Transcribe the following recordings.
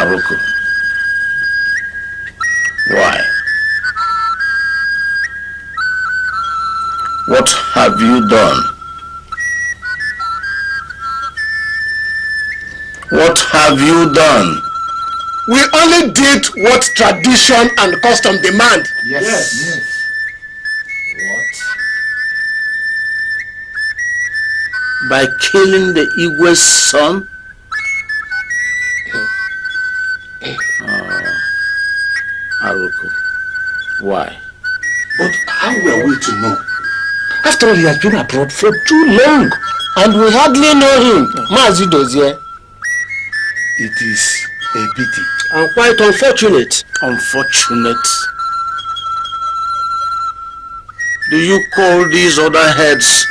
Aruku. Why? What have you done? What have you done? We only did what tradition and custom demand. Yes. What? By killing the Igwe's son? Aruku. Why? But how were we to know? After all, he has been abroad for too long. And we hardly know him. Mazi Dozie. It is a pity. And quite unfortunate. Unfortunate? Do you call these other heads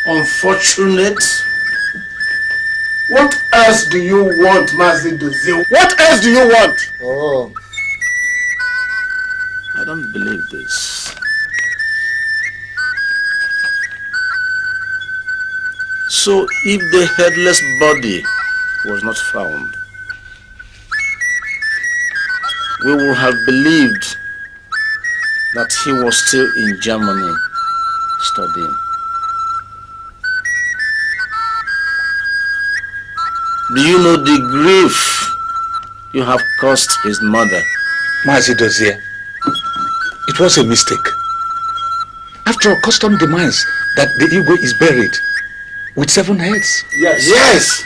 unfortunate? What else do you want, Mazi Dozie? What else do you want? Oh. I don't believe this. So if the headless body was not found, we would have believed that he was still in Germany studying. Do you know the grief you have caused his mother? Mazi Dozie, it was a mistake. After all, custom demands that the Igwe is buried with 7 heads. Yes. Yes.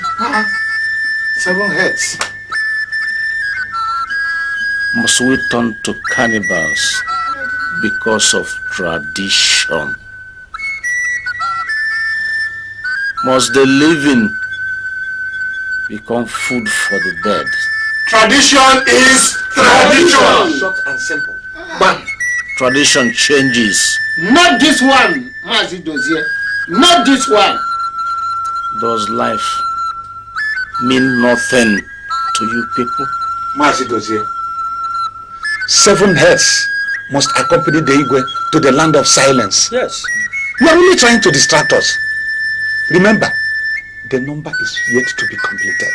7 heads. Must we turn to cannibals because of tradition? Must the living become food for the dead? Tradition is tradition. Short and simple. But tradition changes. Not this one, Mazi Dozie. Not this one. Does life mean nothing to you people? Mazi Dozie, 7 heads must accompany the Igwe to the land of silence. Yes. You are only trying to distract us. Remember, the number is yet to be completed.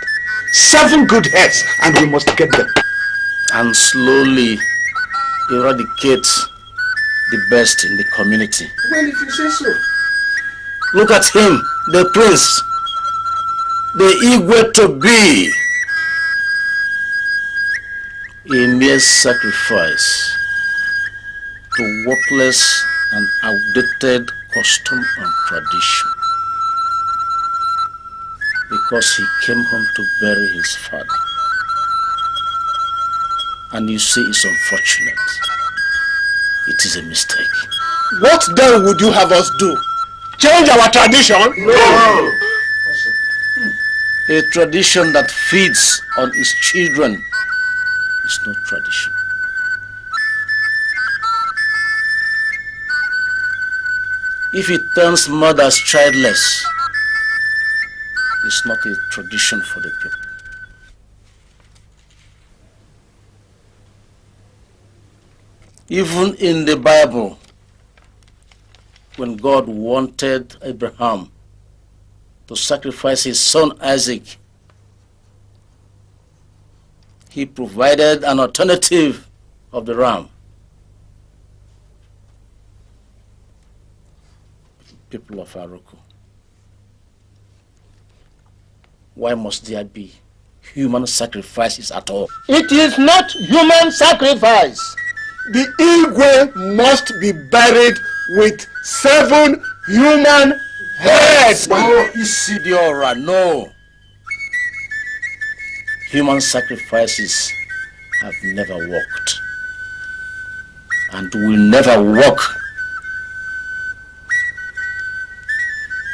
7 good heads, and we must get them. And slowly eradicate the best in the community. Well, if you say so. Look at him, the prince, the Igwe to be. A mere sacrifice to worthless and outdated custom and tradition. Because he came home to bury his father. And you see, it's unfortunate. It is a mistake. What then would you have us do? Change our tradition? No. A tradition that feeds on its children is no tradition. If it turns mothers childless, it's not a tradition for the people. Even in the Bible, when God wanted Abraham to sacrifice his son Isaac, he provided an alternative of the ram. People of Aruku, why must there be human sacrifices at all? It is not human sacrifice. The Igwe must be buried with 7 human heads. No, Isidiora, no. Human sacrifices have never worked and will never work.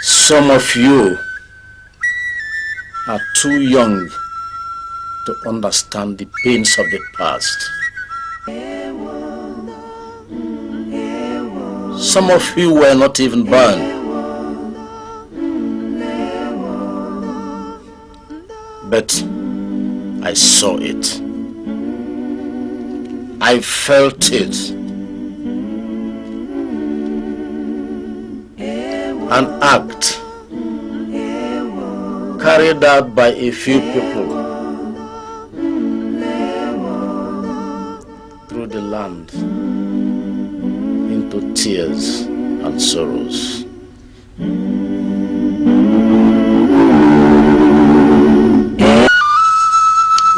Some of you are too young to understand the pains of the past. Some of you were not even born. But I saw it. I felt it. An act carried out by a few people land into tears and sorrows.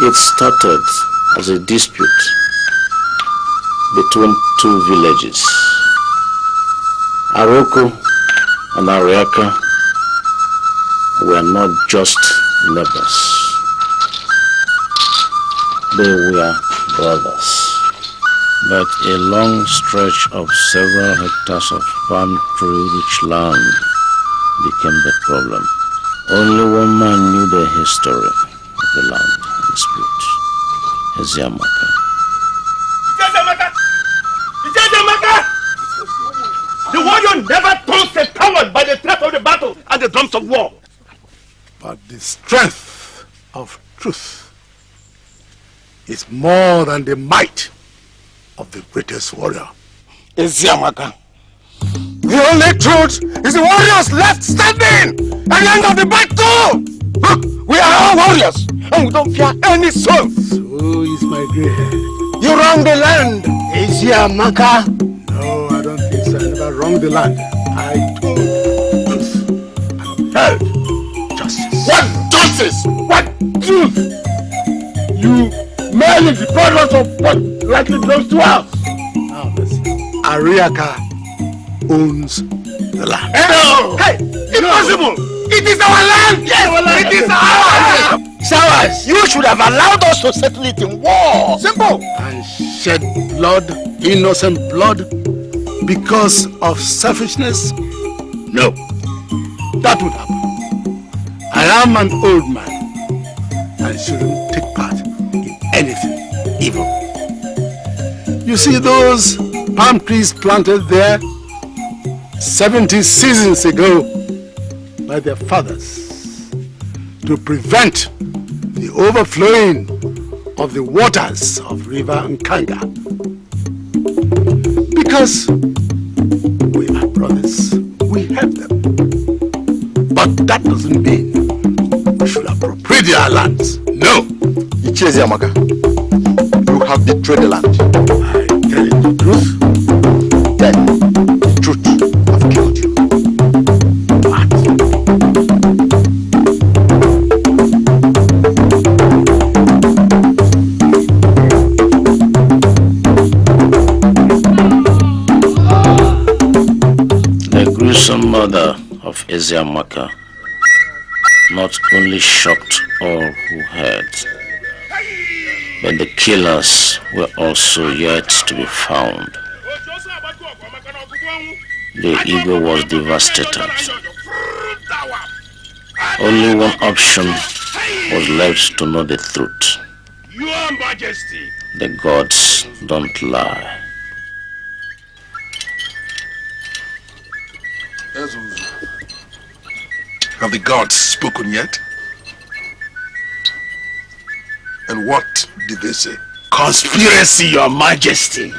It started as a dispute between two villages, Aroko and Ariaka were not just neighbors. They were brothers. But a long stretch of several hectares of palm tree-rich land became the problem. Only one man knew the history of the land dispute, Eziamaka. The warrior never turns a coward by the threat of the battle and the drums of war. But the strength of truth is more than the might of the greatest warrior. Eziamaka. The only truth is the warriors left standing at the end of the battle. Look, we are all warriors and we don't fear any souls. So is my gray hair. You wrong the land, Eziamaka. No, I don't think so. I never wronged the land. I told truth and held justice. What justice? What truth? You merely deprive us of what rightly belongs to us. Now listen. Ariaka owns the land. No! Hey! Impossible! No. It is our land! Yes! Our land. It is our land! Sowers, you should have allowed us to settle it in war. Simple! And shed blood, innocent blood, because of selfishness? No. That would happen. I am an old man and shouldn't take part in anything evil. You see those palm trees planted there 70 seasons ago by their fathers to prevent the overflowing of the waters of River Nkanga. Because we are brothers, we help them. But that doesn't mean we should appropriate their lands. No. Eziamaka, you have betrayed the land. I tell you the truth. Then the truth have killed you. What? The gruesome murder of Eziamaka not only shocked all who heard, but the killers were also yet to be found. The ego was devastated. Only one option was left to know the truth. Your Majesty. The gods don't lie. Have the gods spoken yet? And what did they say? Conspiracy, Your Majesty.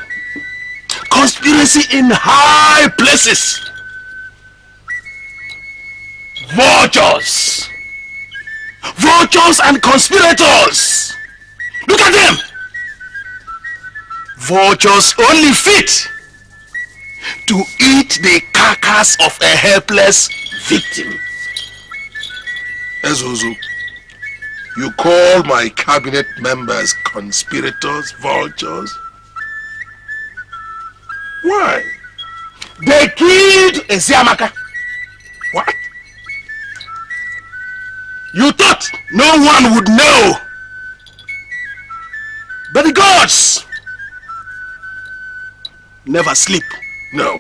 Conspiracy in high places. Vultures. Vultures and conspirators. Look at them. Vultures only fit to eat the carcass of a helpless victim. Ezuzu, you call my cabinet members conspirators, vultures? Why? They killed Eziamaka. What? You thought no one would know. But the gods never sleep. No.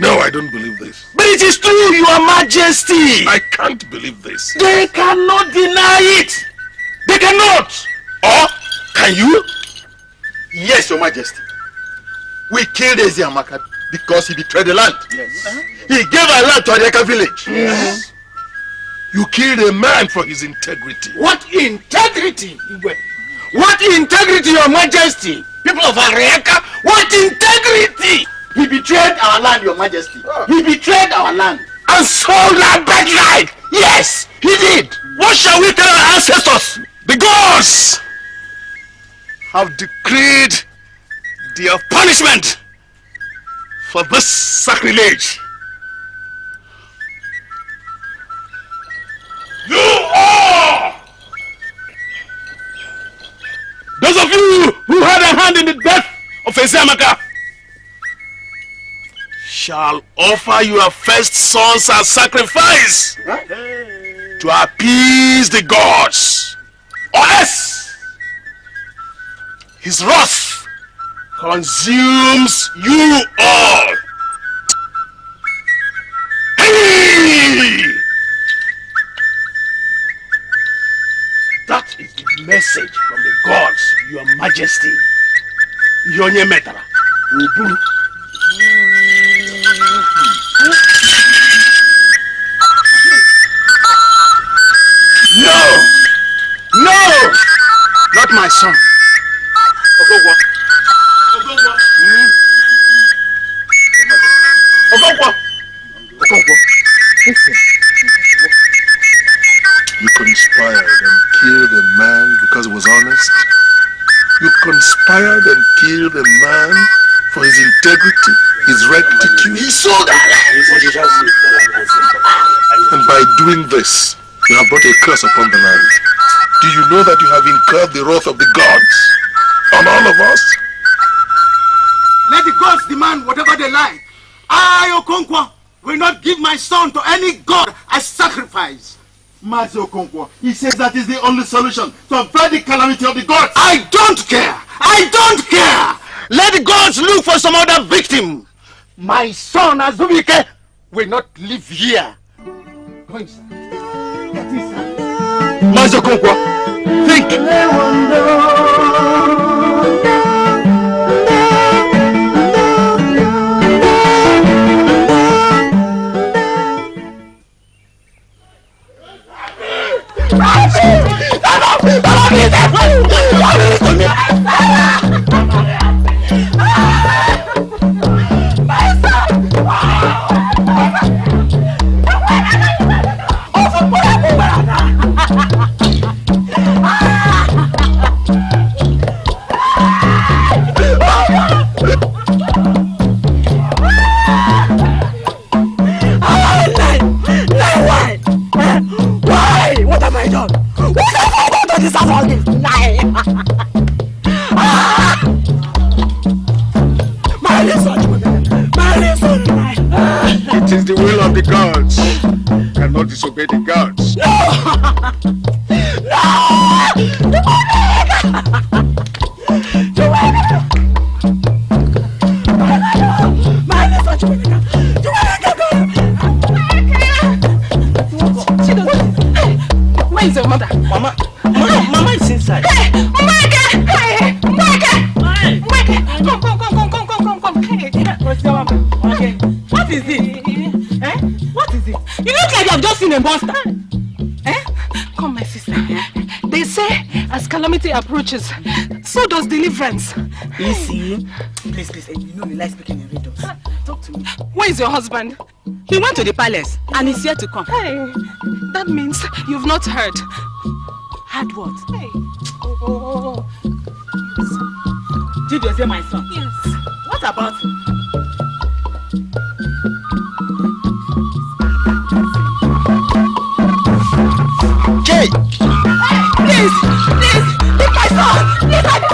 No, I don't believe this. But it is true, Your Majesty. I can't believe this. They cannot deny it. They cannot. Or can you? Yes, Your Majesty. We killed Eziamaka because he betrayed the land. Yes. He gave our land to Ariaka village. Yes. You killed a man for his integrity. What integrity? What integrity, Your Majesty? People of Ariaka, what integrity? He betrayed our land, Your Majesty. He betrayed our land. And sold our birthright. Yes, he did. What shall we tell our ancestors? The gods Have decreed day of punishment for this sacrilege. You all! Those of you who had a hand in the death of Ezamaka shall offer your first sons as sacrifice to appease the gods, or else his wrath consumes you all. Hey! That is the message from the gods, Your Majesty. Yonye Metara. Uburu. No! No! Not my son. Ogogwa. Ogogwa. Ogogwa. Ogogwa. Listen. You conspired and killed a man because he was honest. You conspired and killed a man for his integrity, his rectitude. He sold that. And by doing this, you have brought a curse upon the land. Do you know that you have incurred the wrath of the gods on all of us? Let the gods demand whatever they like. I, Okonkwo, will not give my son to any god as sacrifice. Mazi Okonkwo, he says that is the only solution to avert the calamity of the gods. I don't care. I don't care. Let the gods look for some other victim. My son Azubike will not live here. Go inside. Get inside. Mazi Okonkwo, think. It is the will of the gods. You cannot disobey the gods. Where is your mother? Mama is inside. Hey, What is it? What is it? You look like you have just seen a monster. Come, my sister. They say as calamity approaches, so does deliverance. You see? Please, you know me like speaking in riddles. Talk to me. Where is your husband? He went to the palace and he's here to come. Hey, that means you've not heard. Heard what? Hey. Did you say my son? Yes. What about him? Jay! Please, leave my son! Leave my son!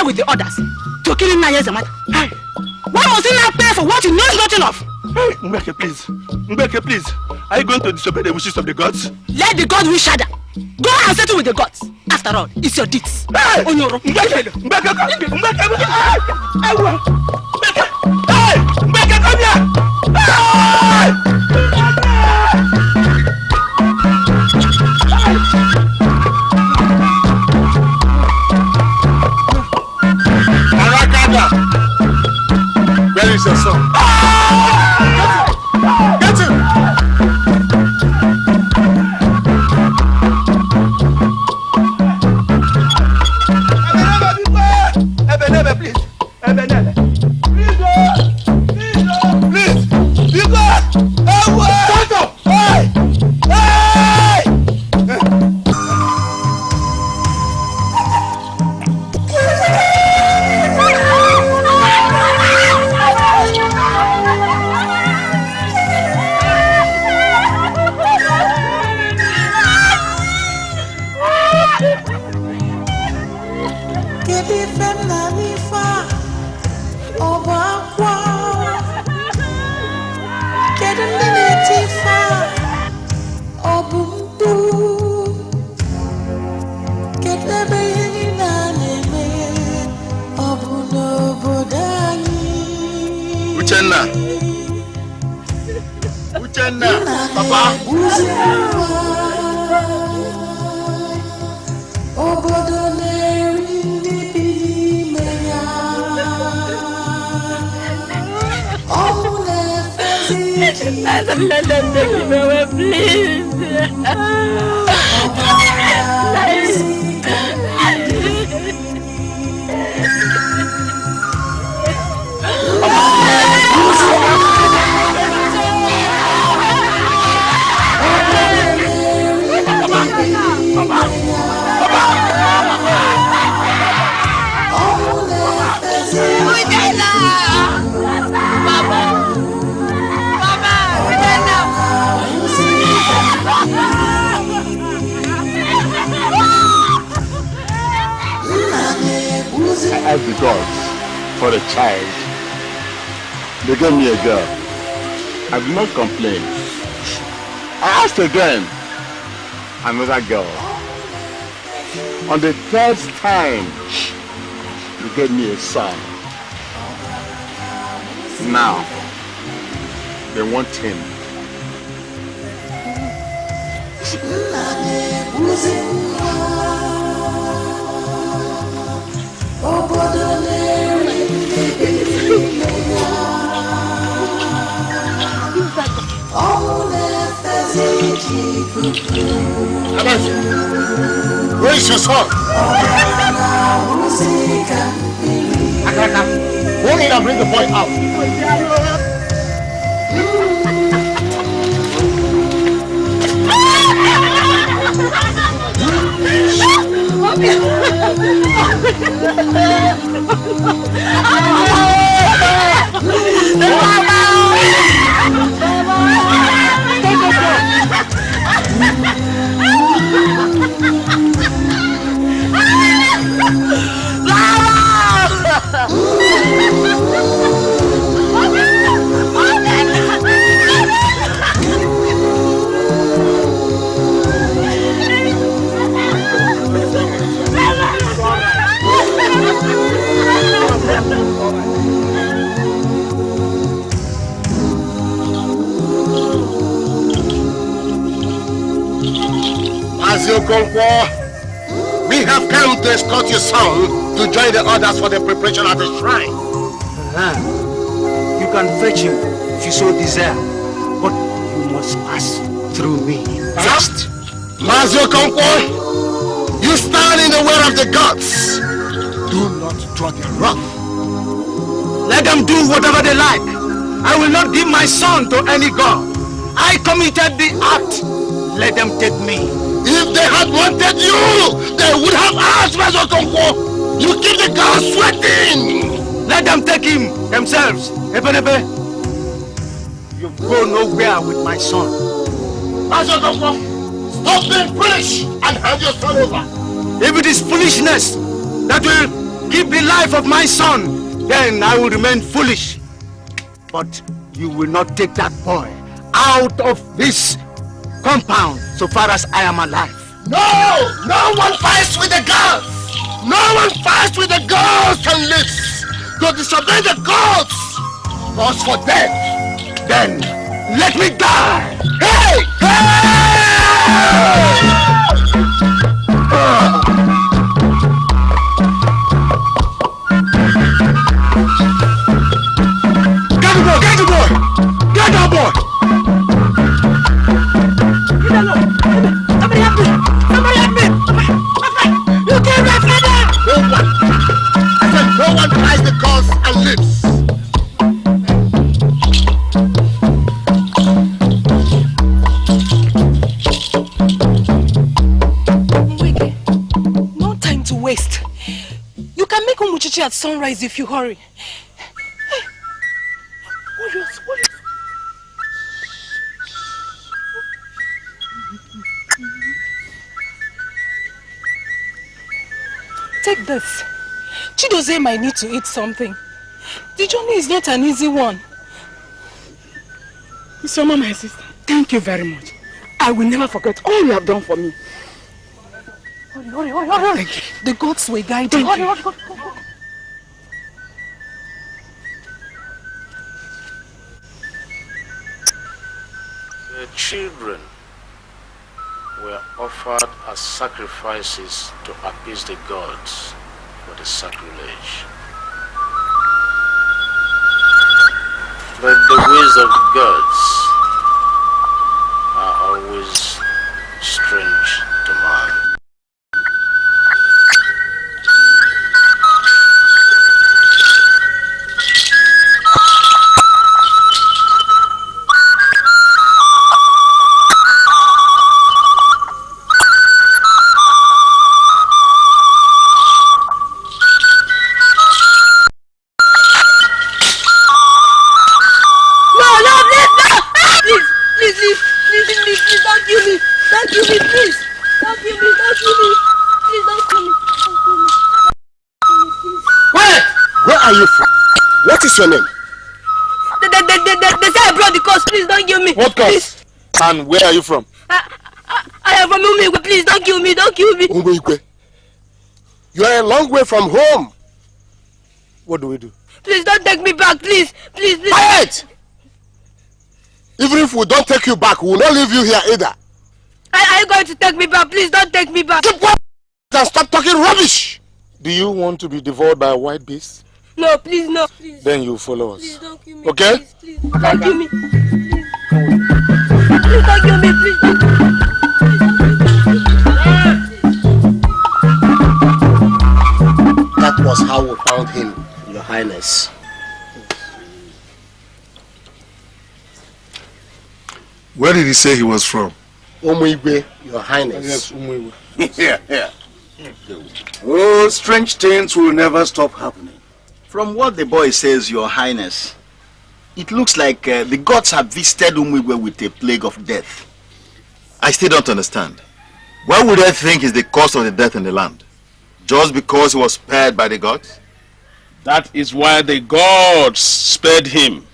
With the others to kill him 9 years a matter. Why must he not pay for what he knows nothing of? Hey, Mbeke, please. Are you going to disobey the wishes of the gods? Let the gods wish harder. Go and settle with the gods. After all, it's your deeds. Hey! Onyoro. Mbeke, come here! is your son? Get him! Ebube, please. Ebube. Please. Because. Shut up! Hey! Uchenna, Papa. Let them take him away, please. I asked the gods for a child. They gave me a girl. I did not complain. I asked again. Another girl. On the third time, they gave me a son. Now, they want him. Where is your son? Akaka, go in and bring the boy out. We have come to escort your son to join the others for the preparation at the shrine. You can fetch him if you so desire, but you must pass through me. First, Mazio Konkwo, you stand in the way of the gods. Do not draw the rough. Let them do whatever they like. I will not give my son to any god. I committed the act. Let them take me. If they had wanted you, they would have asked Mazio Konkwo. You keep the gods sweating. Let them take him themselves. Ebube, you go nowhere with my son. Mazio Konkwo, stop being foolish and hand your son over. If it is foolishness that will keep the life of my son, then I will remain foolish. But you will not take that boy out of this compound so far as I am alive. No! No one fights with the gods! No one fights with the gods and lives! To disobey the gods was for death. Then let me die! Hey! Hey! at sunrise if you hurry. Hey. Warriors. Take this. Chidozé might need to eat something. The journey is not an easy one. Miss Mama, my sister, thank you very much. I will never forget all you have done for me. Hurry. Thank you. The gods will guide you. Hurry. Go. The children were offered as sacrifices to appease the gods for the sacrilege. But the ways of gods are always strange to man. Your name? They say I brought the curse. Please don't kill me. What curse? And where are you from? I am from Umigwe. Please don't kill me. Umigwe? You are a long way from home. What do we do? Please don't take me back. Please. Quiet! Even if we don't take you back, we will not leave you here either. Are you going to take me back? Please don't take me back. Keep quiet and stop talking rubbish. Do you want to be devoured by a white beast? No, please, no. Please. Then you follow us. Please don't kill me. Okay? Please don't kill me. Please don't kill me, please. That was how we found him, Your Highness. Where did he say he was from? Umigwe, Your Highness. Yes, Umigwe. Yeah. Oh, strange things will never stop happening. From what the boy says, Your Highness, it looks like the gods have visited Umigwe with a plague of death. I still don't understand. Why would they think is the cause of the death in the land? Just because he was spared by the gods? That is why the gods spared him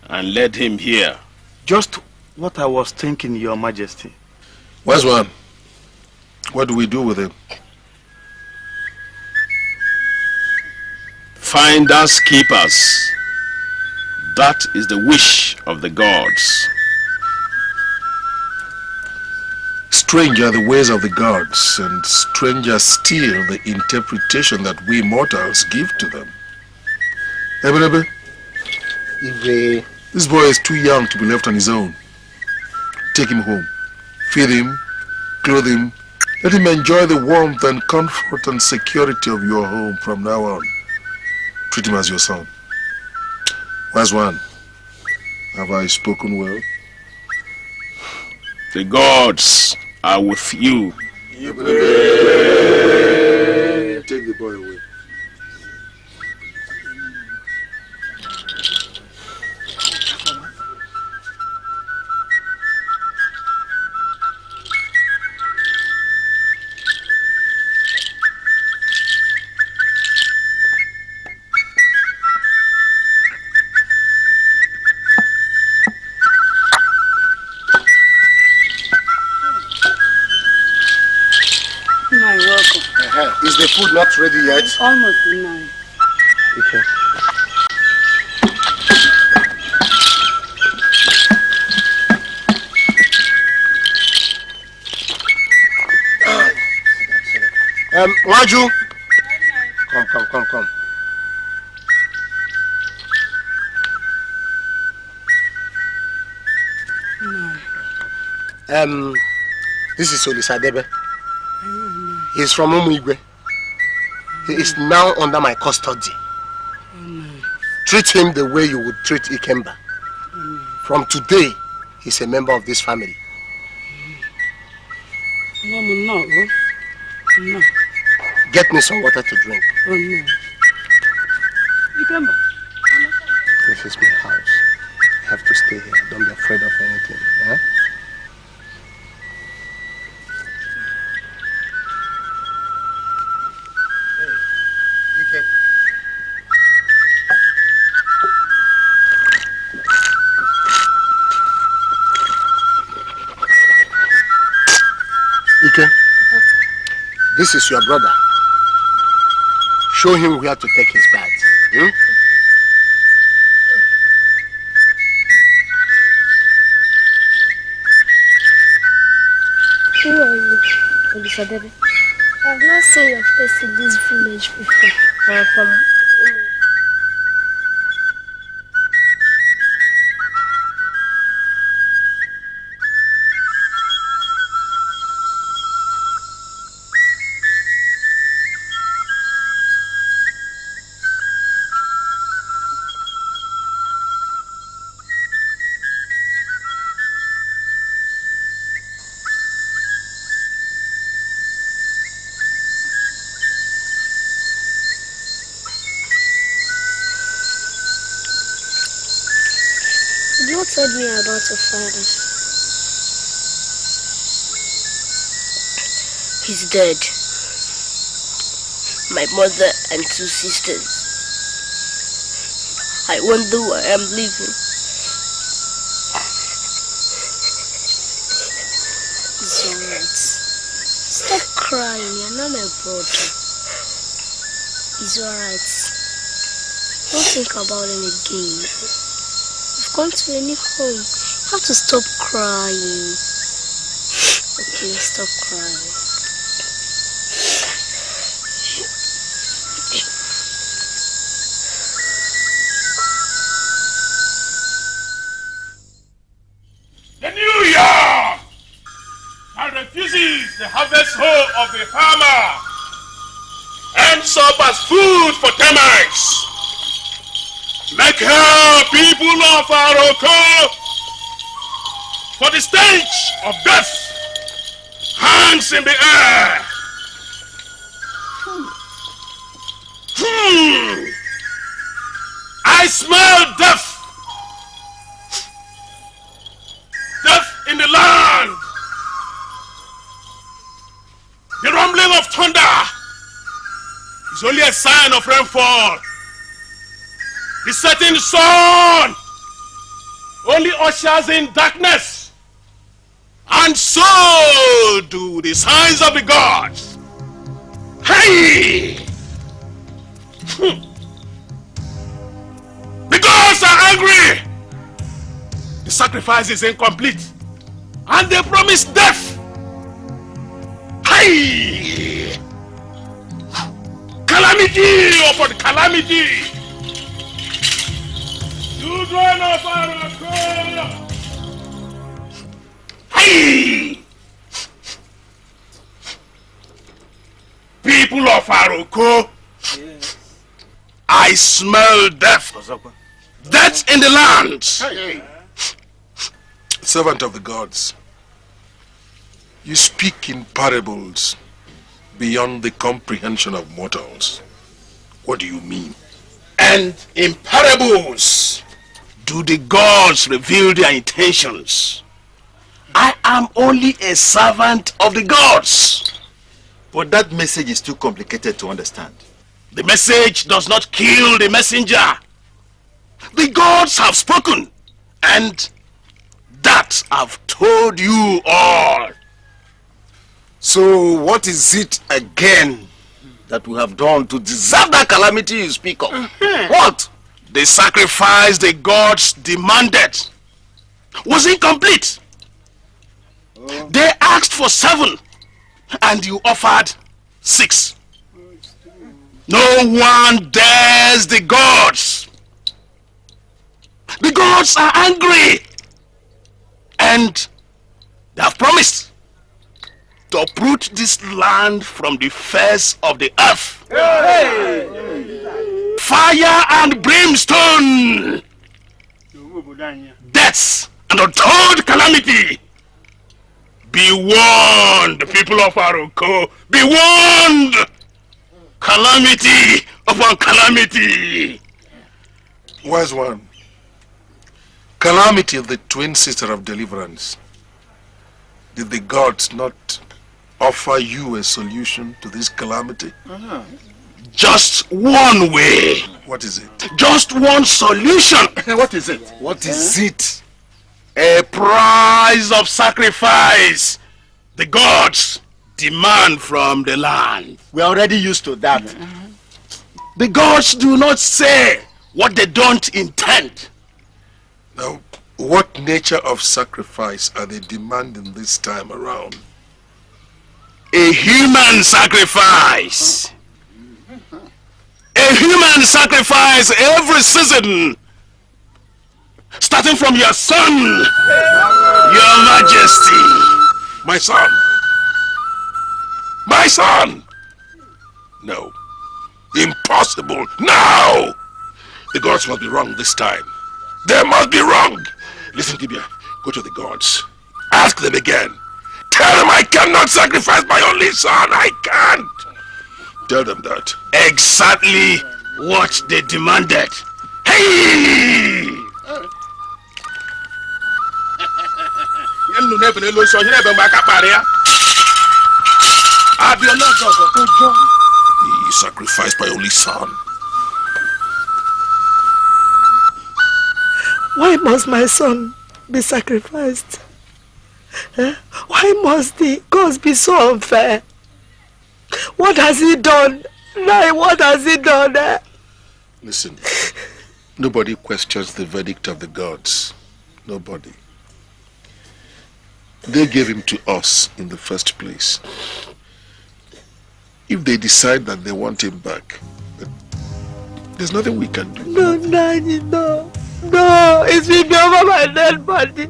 and led him here. Just what I was thinking, Your Majesty. Where's one? What do we do with him? Find us keepers. That is the wish of the gods. Strange are the ways of the gods, and stranger still the interpretation that we mortals give to them. Ebube, this boy is too young to be left on his own. Take him home. Feed him, clothe him. Let him enjoy the warmth and comfort and security of your home from now on. Treat him as your son. Where's one? Have I spoken well? The gods are with you. Take the boy away. Is the food not ready yet? It's almost 9. Okay. Waju. Come. No. This is Olisadebe. He's from Umigwe. He is now under my custody. Treat him the way you would treat Ikemba. From today, he's a member of this family. No. Get me some water to drink. Oh, no. This is my house. You have to stay here. Don't be afraid of anything. Huh? Ike, this is your brother. Show him where to take his bath. Hmm? Who are you, Olufadebe? I've not seen your face in this village before. I'm from... You told me about your father. He's dead. My mother and 2 sisters. I wonder why I'm living. It's alright. Stop crying, you're not my brother. It's alright. Don't think about him again. Gone to any home. You have to stop crying. Okay, stop crying. The new year that refuses the harvest hoe of the farmer ends up as food for termites. Make her, people of Aroko, for the stench of death hangs in the air. I smell death. Death in the land. The rumbling of thunder is only a sign of rainfall. The setting sun only ushers in darkness, and so do the signs of the gods. Hey! The gods are angry. The sacrifice is incomplete, and they promise death. Hey! Calamity upon calamity. Children of Aroko! Hey! People of Aroko! Yes. I smell death. Death in the land. Hey. Servant of the gods, you speak in parables beyond the comprehension of mortals. What do you mean? And in parables do the gods reveal their intentions. I am only a servant of the gods. But that message is too complicated to understand. The message does not kill the messenger. The gods have spoken, and that I've told you all. So what is it again that we have done to deserve that calamity you speak of? What? The sacrifice the gods demanded was incomplete. They asked for 7 and you offered 6. No one dares the gods. The gods are angry and they have promised to uproot this land from the face of the earth. Hey! Fire and brimstone, deaths and untold calamity. Be warned, people of Aroko. Be warned. Calamity upon calamity. Wise one. Calamity, the twin sister of deliverance. Did the gods not offer you a solution to this calamity? Just one way. What is it? Just one solution. What is it? What is it? A price of sacrifice. The gods demand from the land. We're already used to that. The gods do not say what they don't intend. Now, what nature of sacrifice are they demanding this time around? A human sacrifice. A human sacrifice every season. Starting from your son, your majesty. My son! My son! No. Impossible. No! The gods must be wrong this time. They must be wrong. Listen, Tibia. Go to the gods. Ask them again. Tell them I cannot sacrifice my only son. I can't. Tell them that. Exactly what they demanded. Hey! He sacrificed my only son. Why must my son be sacrificed? Why must the gods be so unfair? What has he done? What has he done? Listen, nobody questions the verdict of the gods. Nobody. They gave him to us in the first place. If they decide that they want him back, there's nothing we can do. No, Nani, no. No, it will be over my dead body.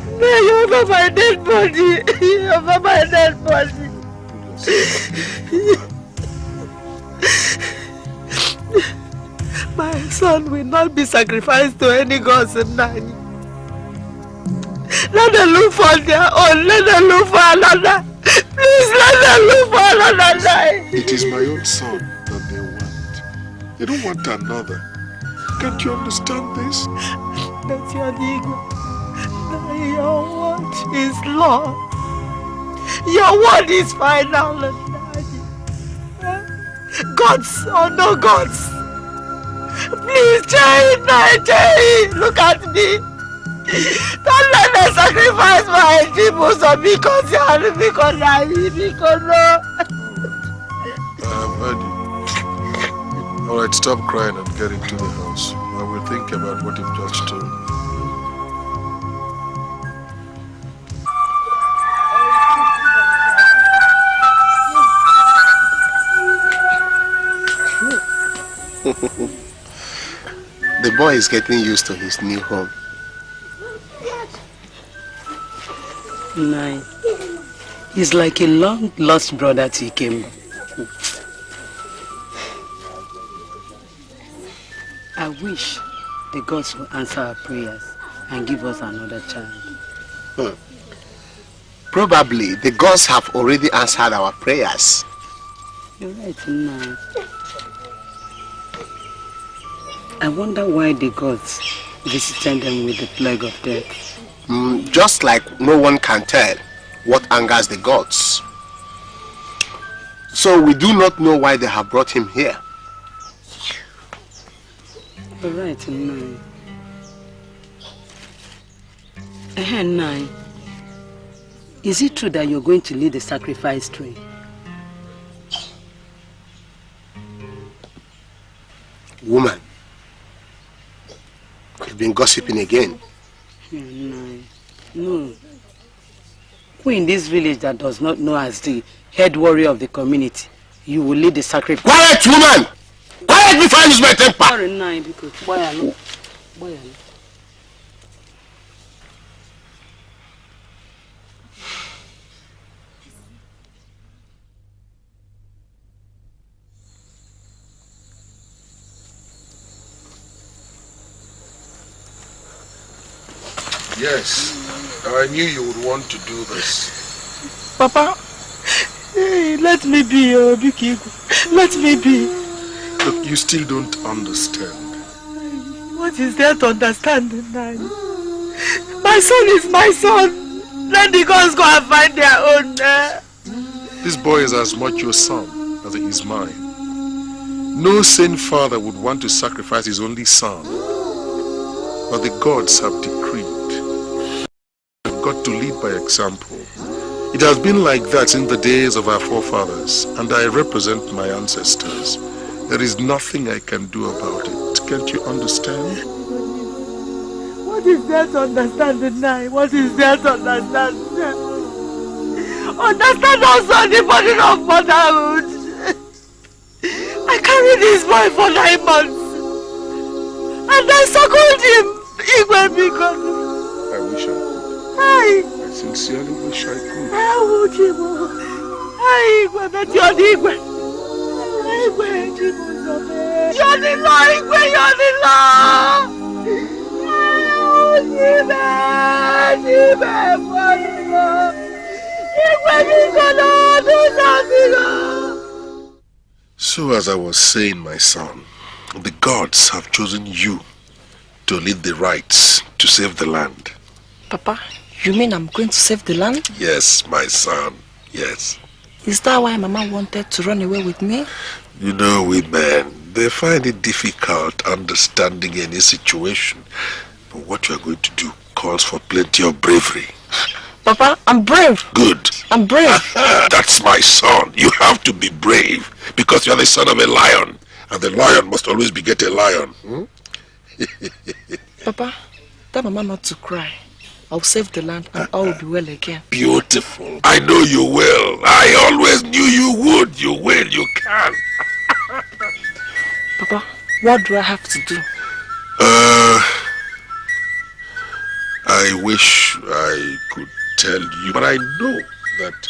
No, over my dead body. Over my dead body. My son will not be sacrificed to any gods in Nani. Let them look for their own. Let them look for another. Please let them look for another life. It is my own son that they want. They don't want another. Can't you understand this? That's your ego. Your word is law. Your word is final. Gods or no gods. Please, Jay, look at me. Don't let me sacrifice my people so because you are because no. I've heard you. Alright, stop crying and get into the house. I will think about what you've just told me. The boy is getting used to his new home. Nine. He's like a long-lost brother to Ikemba. I wish the gods will answer our prayers and give us another child. Probably the gods have already answered our prayers. You're right, Nine. I wonder why the gods visited them with the plague of death. Just like no one can tell what angers the gods. So we do not know why they have brought him here. You're right, Nine. Nine. Is it true that you're going to lead the sacrifice train? Woman, you've been gossiping again. No. Who in this village that does not know as the head warrior of the community, you will lead the sacrifice? Quiet, woman! Quiet before I lose my temper! Sorry, Nine, because why? Yes, I knew you would want to do this. Papa, let me be, Bikigo. Let me be. Look, you still don't understand. What is there to understand in that? My son is my son. Let the gods go and find their own. This boy is as much your son as he is mine. No sane father would want to sacrifice his only son. But the gods have decreed. We've got to lead by example. It has been like that since the days of our forefathers, and I represent my ancestors. There is nothing I can do about it. Can't you understand? What is there to understand tonight? What is there to understand? Understand also the burden of motherhood. I carried this boy for 9 months. And I suckled him. Because I wish I could. I sincerely wish I could. I would give but you're the Igwe. You're the law, Igwe, you're the law. So as I was saying, my son, the gods have chosen you to lead the rites to save the land. Papa, you mean I'm going to save the land? Yes, my son, yes. Is that why Mama wanted to run away with me? You know, we men, they find it difficult understanding any situation. But what you are going to do calls for plenty of bravery. Papa, I'm brave. Good. I'm brave. That's my son. You have to be brave because you are the son of a lion. And the lion must always beget a lion. Papa, tell Mama not to cry. I'll save the land and all will be well again. Beautiful. I know you will. I always knew you would. You will. You can. Papa, what do I have to do? I wish I could tell you, but I know that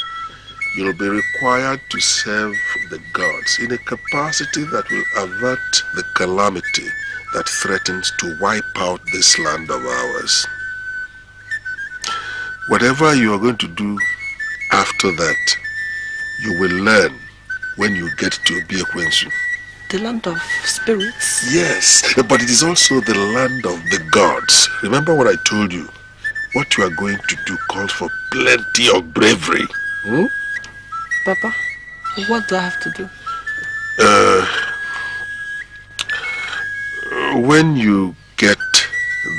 you'll be required to serve the gods in a capacity that will avert the calamity that threatens to wipe out this land of ours. Whatever you are going to do after that, you will learn when you get to Obiekwensu. The land of spirits? Yes, but it is also the land of the gods. Remember what I told you. What you are going to do calls for plenty of bravery. Papa, what do I have to do? When you get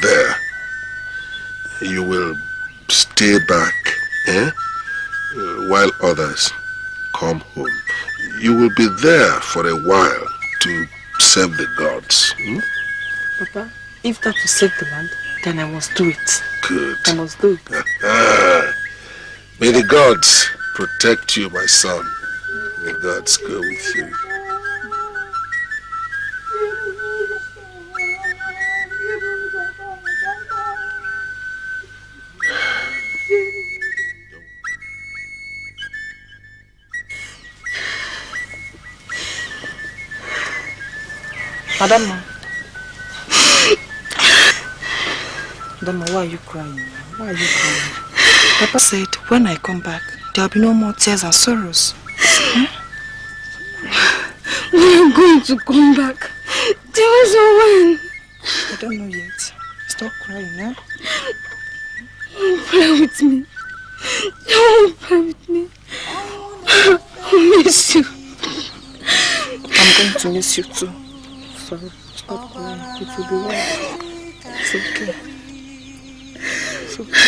there, you will stay back, while others come home. You will be there for a while to serve the gods. Papa, if that will save the land, then I must do it. Good. I must do it. May the gods protect you, my son. May the gods go with you. Adama, why are you crying? Why are you crying? Papa said when I come back, there will be no more tears and sorrows. When I'm going to come back? There was no when. I don't know yet. Stop crying, huh? Don't play with me. Don't play with me. I miss you. I'm going to miss you too. Sorry. Stop crying. It will be well. It's okay. It's okay.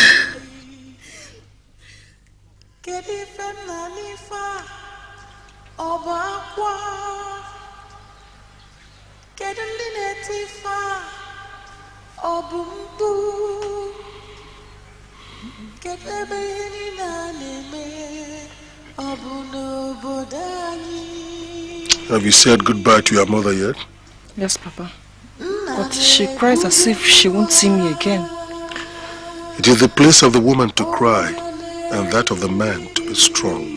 Have you said goodbye to your mother yet? Yes, Papa. But she cries as if she won't see me again. It is the place of the woman to cry and that of the man to be strong.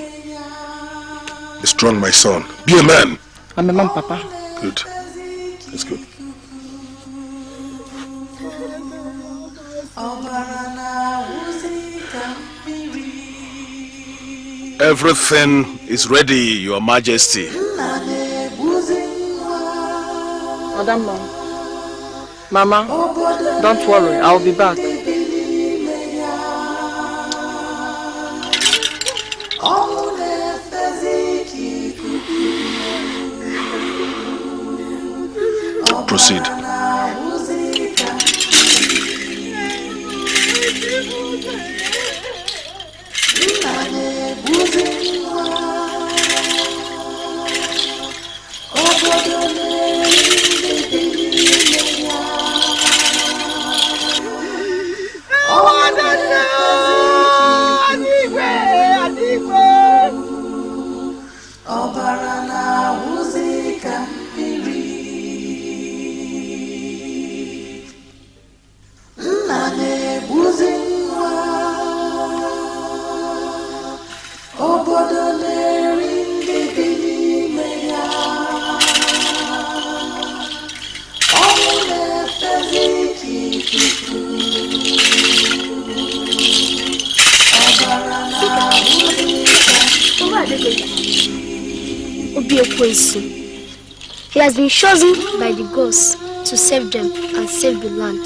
Be strong, my son. Be a man. I'm a man, Papa. Good. That's good. Everything is ready, Your Majesty. Madam, Mama, don't worry, I'll be back. Proceed. He has been chosen by the gods to save them and save the land.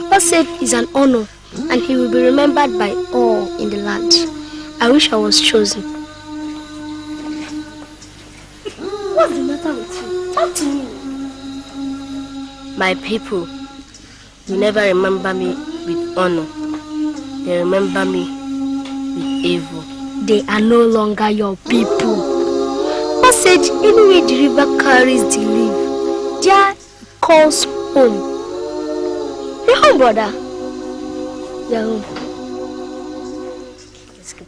Papa said it's an honor and he will be remembered by all in the land. I wish I was chosen. What's the matter with you? Talk to me. My people will never remember me with honor. They remember me with evil. They are no longer your people. Papa said anyway the river carries the leaf, there calls home. You're home, brother. You're home. Let's go.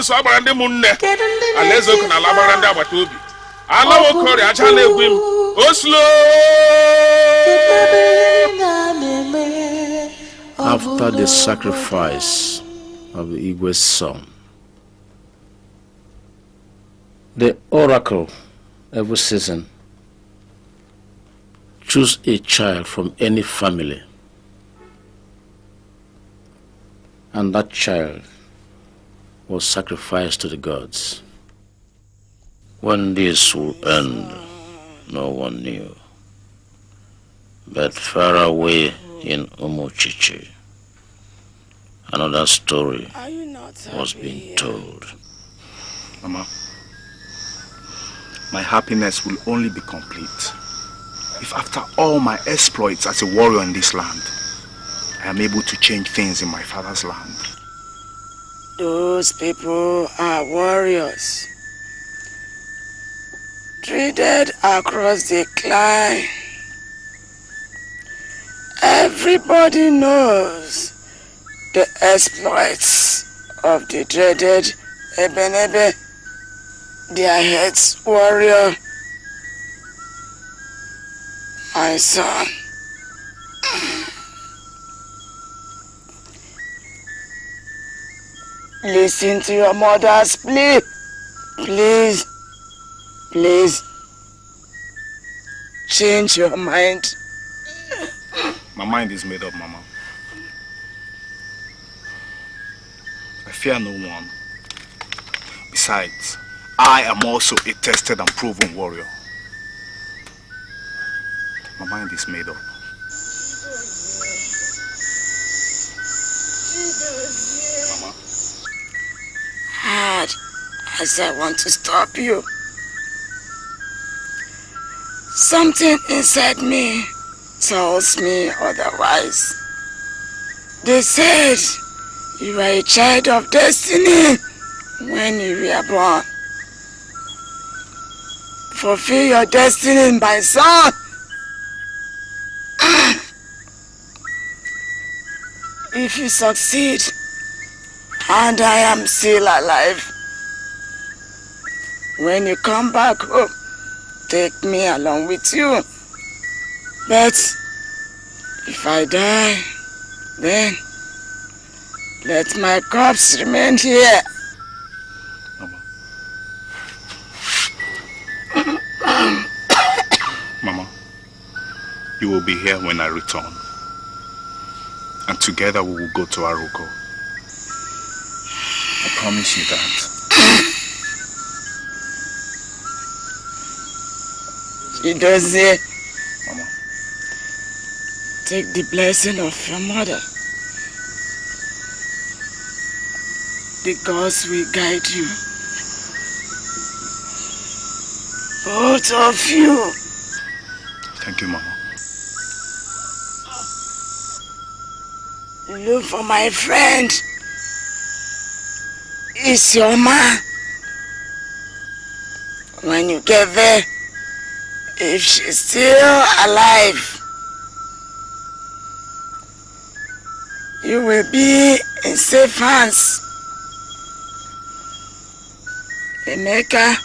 So abarande munne alezo kana labarande abatobi alawo kore achale gwim oslo. After the sacrifice of the Igwe's son, the oracle every season choose a child from any family, and that child was sacrificed to the gods. When this will end, no one knew. But far away in Umuchichi, another story was being told. Mama, my happiness will only be complete if after all my exploits as a warrior in this land, I am able to change things in my father's land. Those people are warriors, treated across the clan. Everybody knows the exploits of the dreaded Ebube, their head's warrior, my son. Listen to your mother's plea. Please, please, change your mind. My mind is made up, Mama. I fear no one. Besides, I am also a tested and proven warrior. My mind is made up. Mama. Hard as I want to stop you. Something inside me tells me otherwise. They said you are a child of destiny when you were born. Fulfill your destiny, my son. If you succeed, and I am still alive, when you come back home, take me along with you. But if I die, then let my corpse remain here. Mama, you will be here when I return. And together we will go to Aruko. I promise you that. She does it. Mama. Take the blessing of your mother. The gods will guide you. Both of you. Thank you, Mama. Look for my friend. Isioma. When you get there, if she's still alive, you will be in safe hands. Emeka.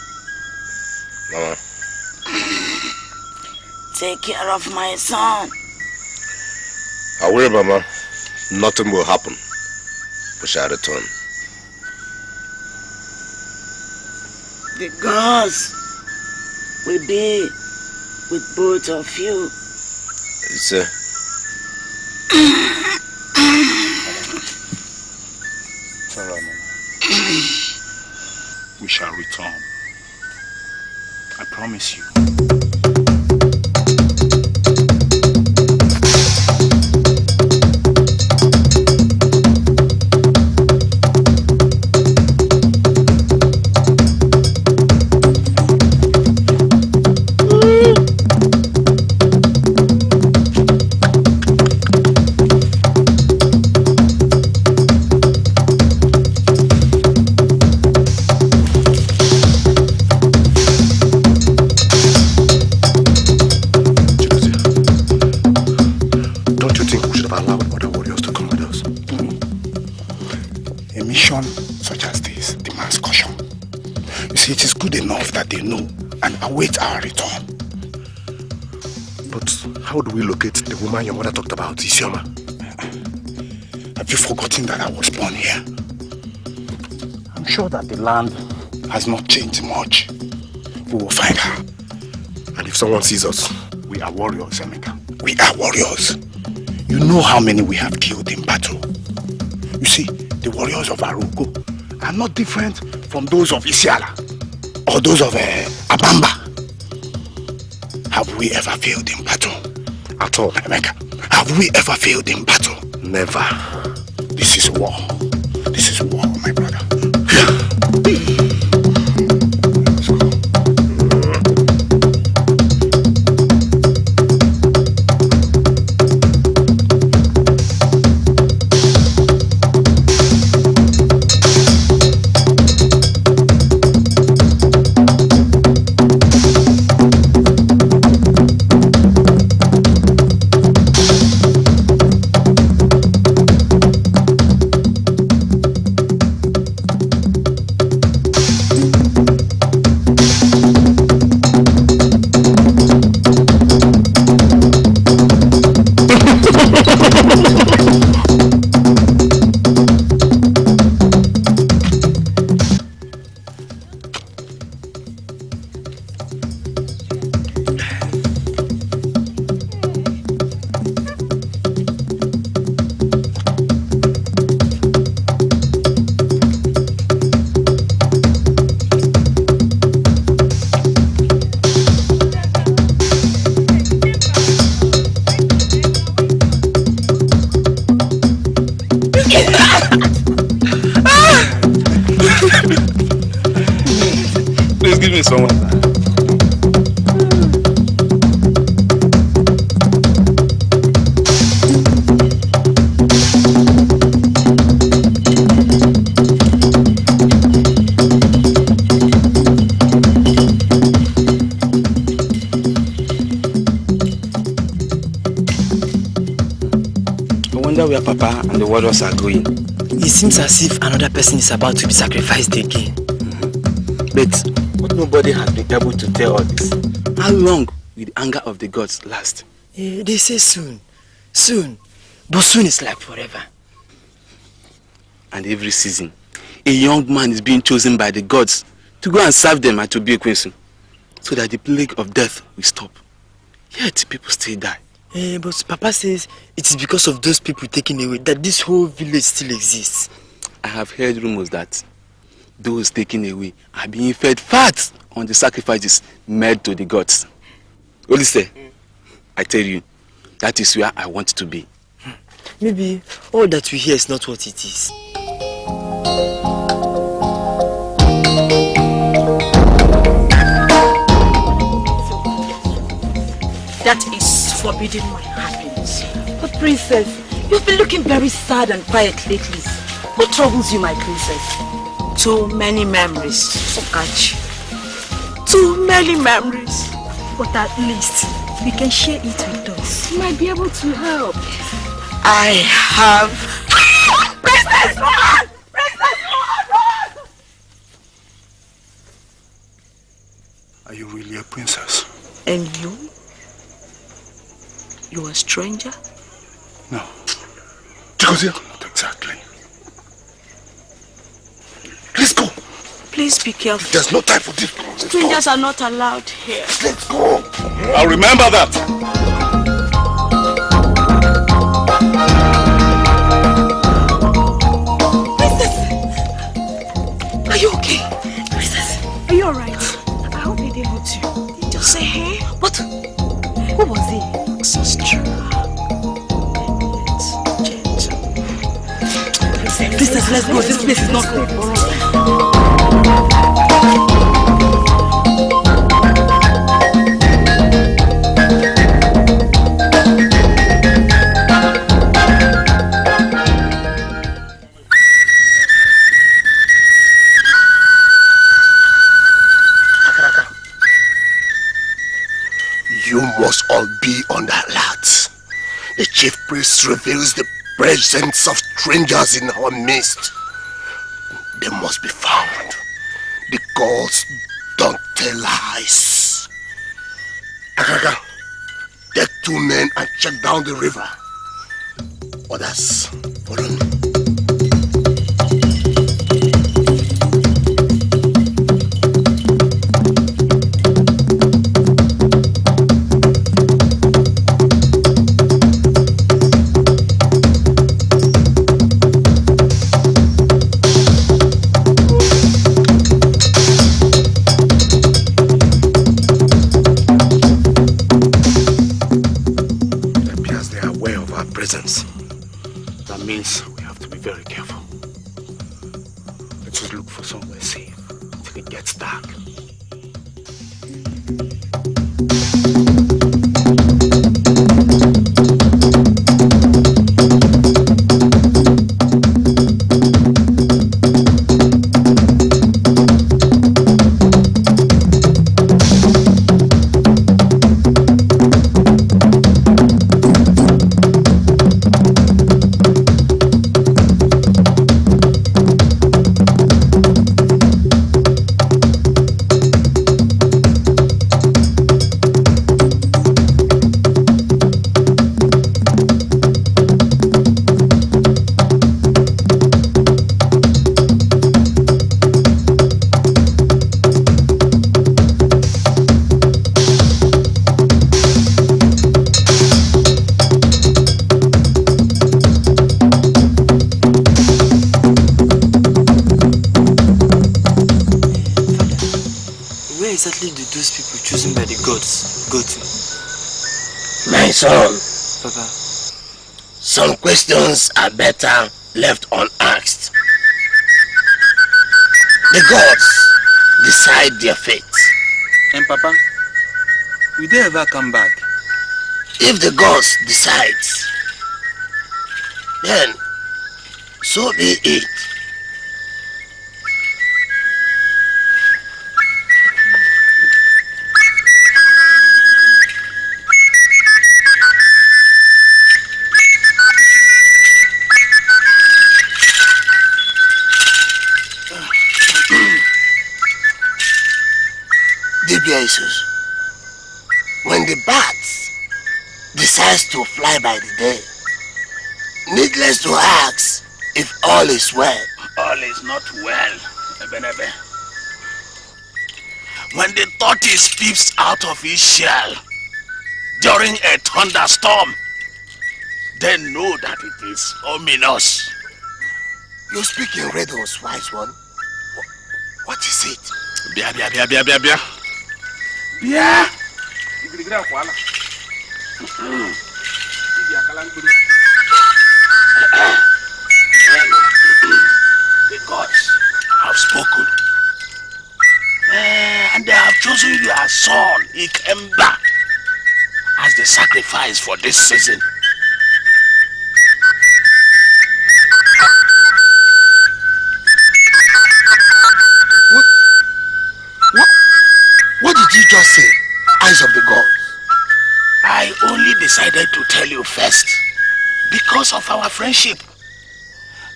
Mama. Take care of my son. I will, Mama. Nothing will happen. We shall return. The gods will be with both of you. It's It's all right, Mama. We shall return. I promise you. Await our return. But how do we locate the woman your mother talked about, Isioma? Have you forgotten that I was born here? I'm sure that the land has not changed much. We will find her. And if someone sees us, we are warriors, Emeka. We are warriors. You know how many we have killed in battle. You see, the warriors of Aruko are not different from those of Isiala or those of Abamba. Have we ever failed in battle? At all, Emeka. Have we ever failed in battle? Never. This is war. This is war, my brother. Let's go. Papa and the warriors are going. It seems as if another person is about to be sacrificed again. But nobody has been able to tell all this. How long will the anger of the gods last? They say soon. Soon. But soon is like forever. And every season, a young man is being chosen by the gods to go and serve them at Obie Quincy, so that the plague of death will stop. Yet people still die. But Papa says it is because of those people taken away that this whole village still exists. I have heard rumors that those taken away are being fed fat on the sacrifices made to the gods. Olise, I tell you, that is where I want to be. Maybe all that we hear is not what it is. That is forbidding my happiness. But princess, you've been looking very sad and quiet lately. What troubles you, my princess? Too many memories, Sokachi. Too many memories. But at least we can share it with us. You might be able to help. I have... Princess, run! Princess, run! Are you really a princess? And you? You a stranger? No. Not exactly. Let's go. Please be careful. There's no time for this. Strangers are not allowed here. Let's go. I'll remember that. Princess! Are you okay? Princess, are you alright? I hope he didn't hurt you. Did you just say hey? What? Who was he? So strong. Princess, let's go. This place is not good for us. You must all be on the alert. The chief priest reveals the presence of strangers in our midst. They must be found. The gods don't tell lies. Akaka, take 2 men and check down the river. Others, follow me. That means we have to be very careful. Let's just look for somewhere safe until it gets dark. Exactly do those people chosen by the gods go to? My son, Papa, some questions are better left unasked. The gods decide their fate. And Papa, will they ever come back? If the gods decide, then so be it. sacrifices. When the bats decides to fly by the day, needless to ask if all is well. All is not well, Ebenebe. When the tortoise peeps out of his shell during a thunderstorm, then know that it is ominous. You speak in riddles, wise one. What is it? Bia. Bia. The gods have spoken. And they have chosen your son, Ikemba, as the sacrifice for this season. What did you just say? Eyes of the gods. I only decided to tell you first because of our friendship.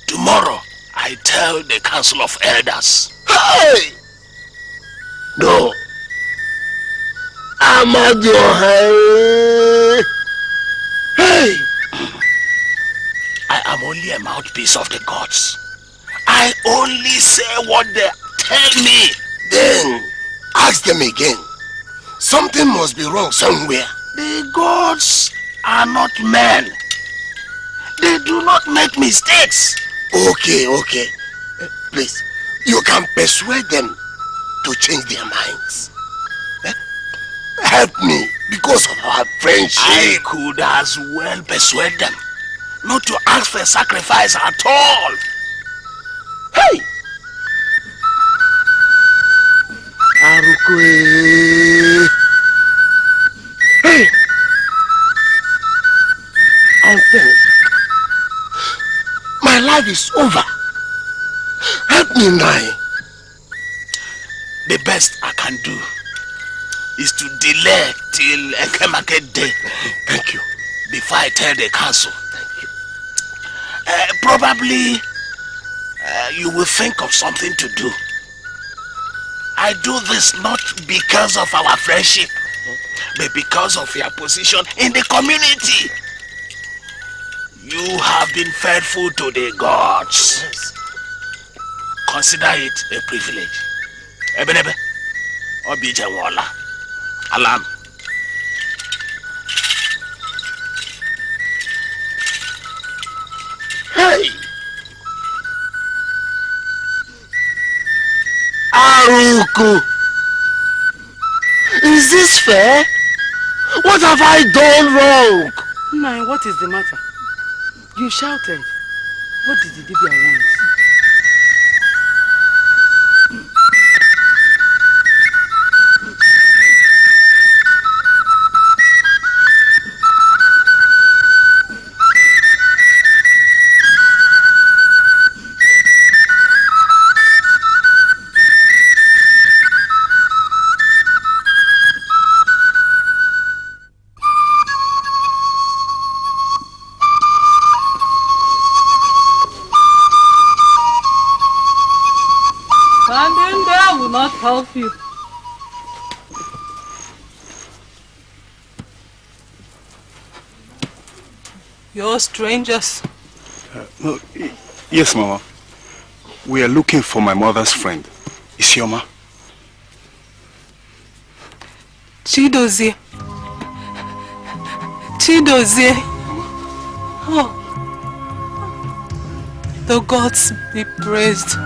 Tomorrow, I tell the Council of Elders. Hey! No. Hey! I am only a mouthpiece of the gods. I only say what they tell me. Then, ask them again. Something must be wrong somewhere. The gods are not men. They do not make mistakes. Okay. Please, you can persuade them to change their minds. Help me because of our friendship. I could as well persuade them not to ask for sacrifice at all. Hey! Arukwe. Hey! I'm finished. My life is over. Help me now. The best I can do is to delay till Ekemake Day. Thank you. Before I tell the council. Thank you. Probably you will think of something to do. I do this not because of our friendship, but because of your position in the community. You have been faithful to the gods. Yes. Consider it a privilege. Ebenebe, Obija Wala, Alam. Hey! Aruku! Is this fair? What have I done wrong? Nai, what is the matter? You shouted. What did the Dibia want? Not help you. You're strangers. No, yes, Mama. We are looking for my mother's friend, Isioma. Chidozie. Oh. The gods be praised.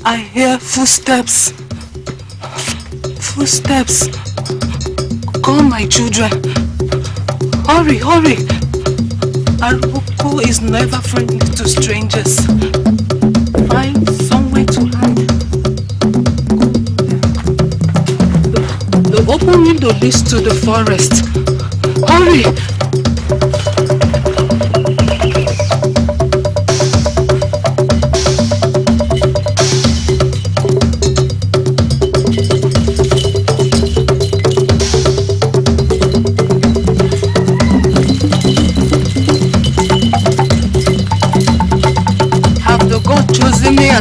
I hear footsteps. Call my children. Hurry. Aruko is never friendly to strangers. Find somewhere to hide. The open window leads to the forest. Hurry!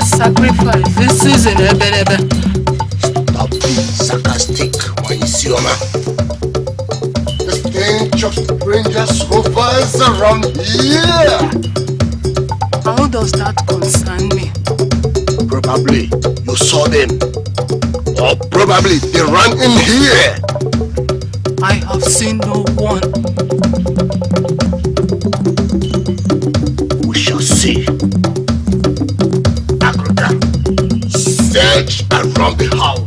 Sacrifice this season, Ebube. Idioma. The stench of strangers hovers around here. How does that concern me? Probably you saw them. Or probably they ran in here. I have seen no one. We shall see. Agroda, search around the house.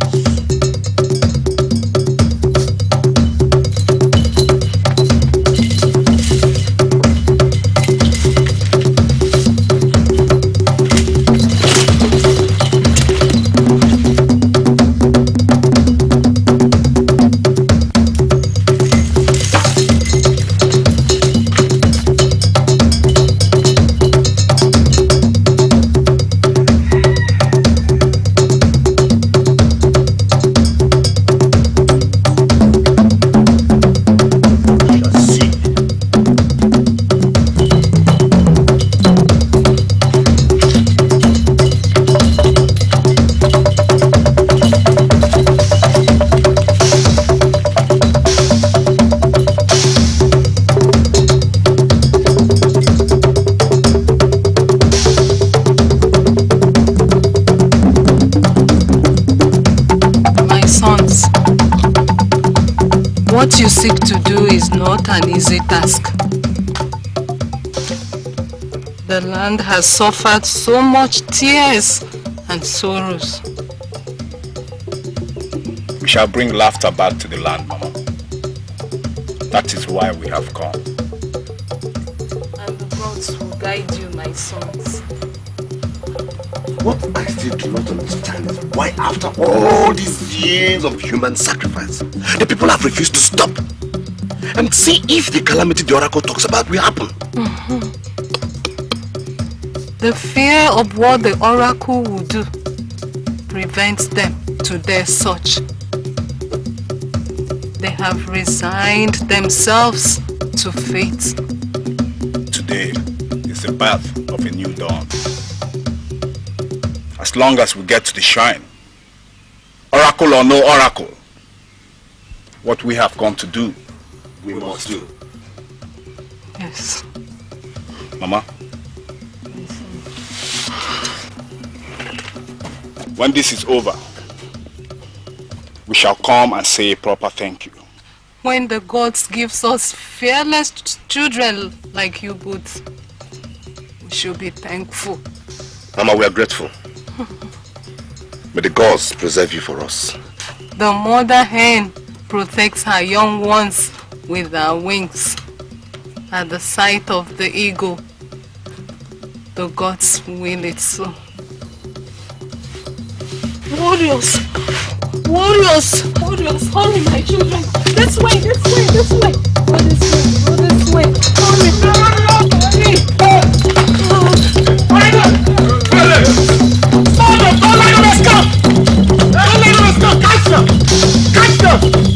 What you seek to do is not an easy task. The land has suffered so much tears and sorrows. We shall bring laughter back to the land, Mama. That is why we have come. And the gods will guide you, my sons. What I still do not understand is why after all these years of human sacrifice, the people have refused to stop and see if the calamity the oracle talks about will happen. The fear of what the oracle will do prevents them to dare such. They have resigned themselves to fate. Today is the birth of a new dawn. As long as we get to the shrine, oracle or no oracle, what we have come to do, we must do. Yes. Mama, when this is over, we shall come and say a proper thank you. When the gods gives us fearless children like you both, we should be thankful. Mama, we are grateful. May the gods preserve you for us. The mother hen protects her young ones with her wings. At the sight of the eagle, the gods will it so. Warriors! Warriors! Warriors! Hurry, my children! This way! This way! This way! Go this way! Go this way! Hurry! Hurry! Stand up! Don't let them escape! Don't let them escape! Catch them! Catch them!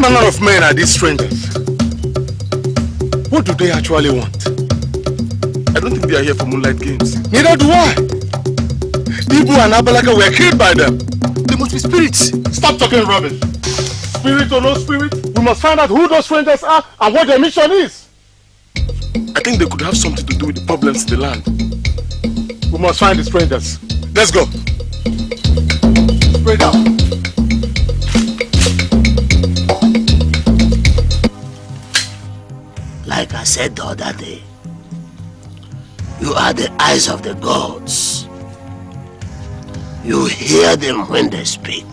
manner of men are these strangers? What do they actually want? I don't think they are here for moonlight games. Neither do I. Ibu and Abalaka were killed by them. They must be spirits. Stop talking rubbish. Spirit or no spirit, we must find out who those strangers are and what their mission is. I think they could have something to do with the problems in the land. We must find the strangers. Let's go. Spread out. Like I said the other day, you are the eyes of the gods. You hear them when they speak.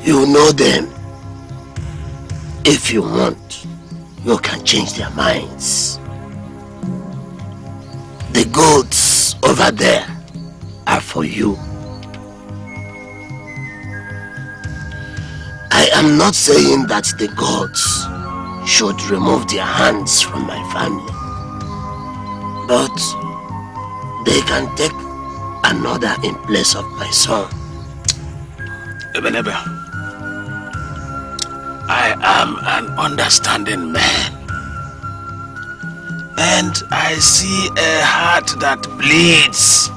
You know them. If you want, you can change their minds. The gods over there are for you. I am not saying that the gods should remove their hands from my family, but they can take another in place of my son. Ebube, I am an understanding man, and I see a heart that bleeds.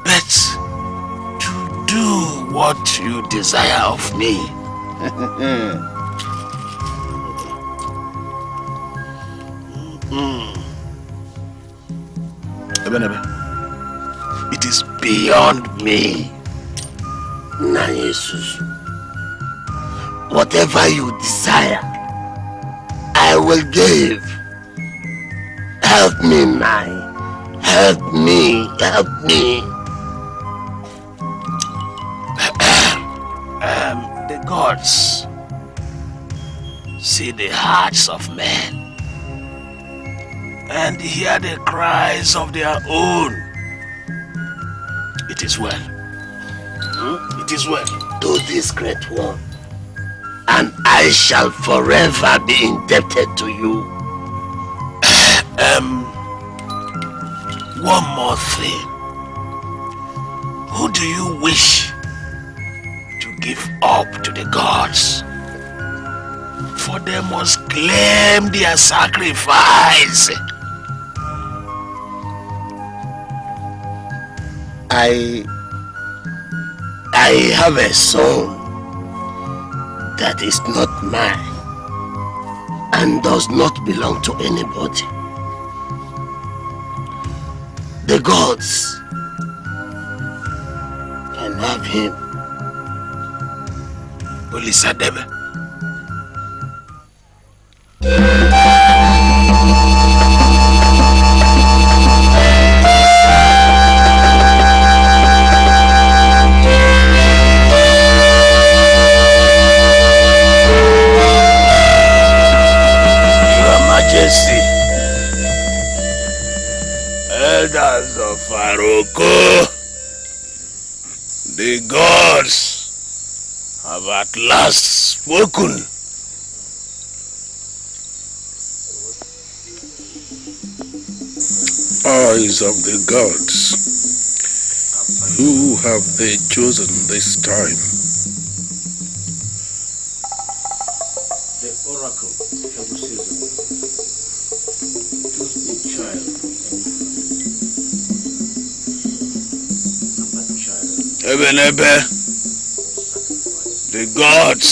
But to do what you desire of me, Ebube, it is beyond me. Na Jesus, whatever you desire, I will give. Help me, Nai. Help me. Help me. The gods see the hearts of men and hear the cries of their own. It is well. It is well. Do this great work, and I shall forever be indebted to you. One more thing. Who do you wish to give up to the gods? For they must claim their sacrifice. I have a son that is not mine and does not belong to anybody. The gods can have him. Olisadebe. Elders of Faroko, the gods have at last spoken. Eyes of the gods, who have they chosen this time? The oracle every season. Choose a child. Ebube, the gods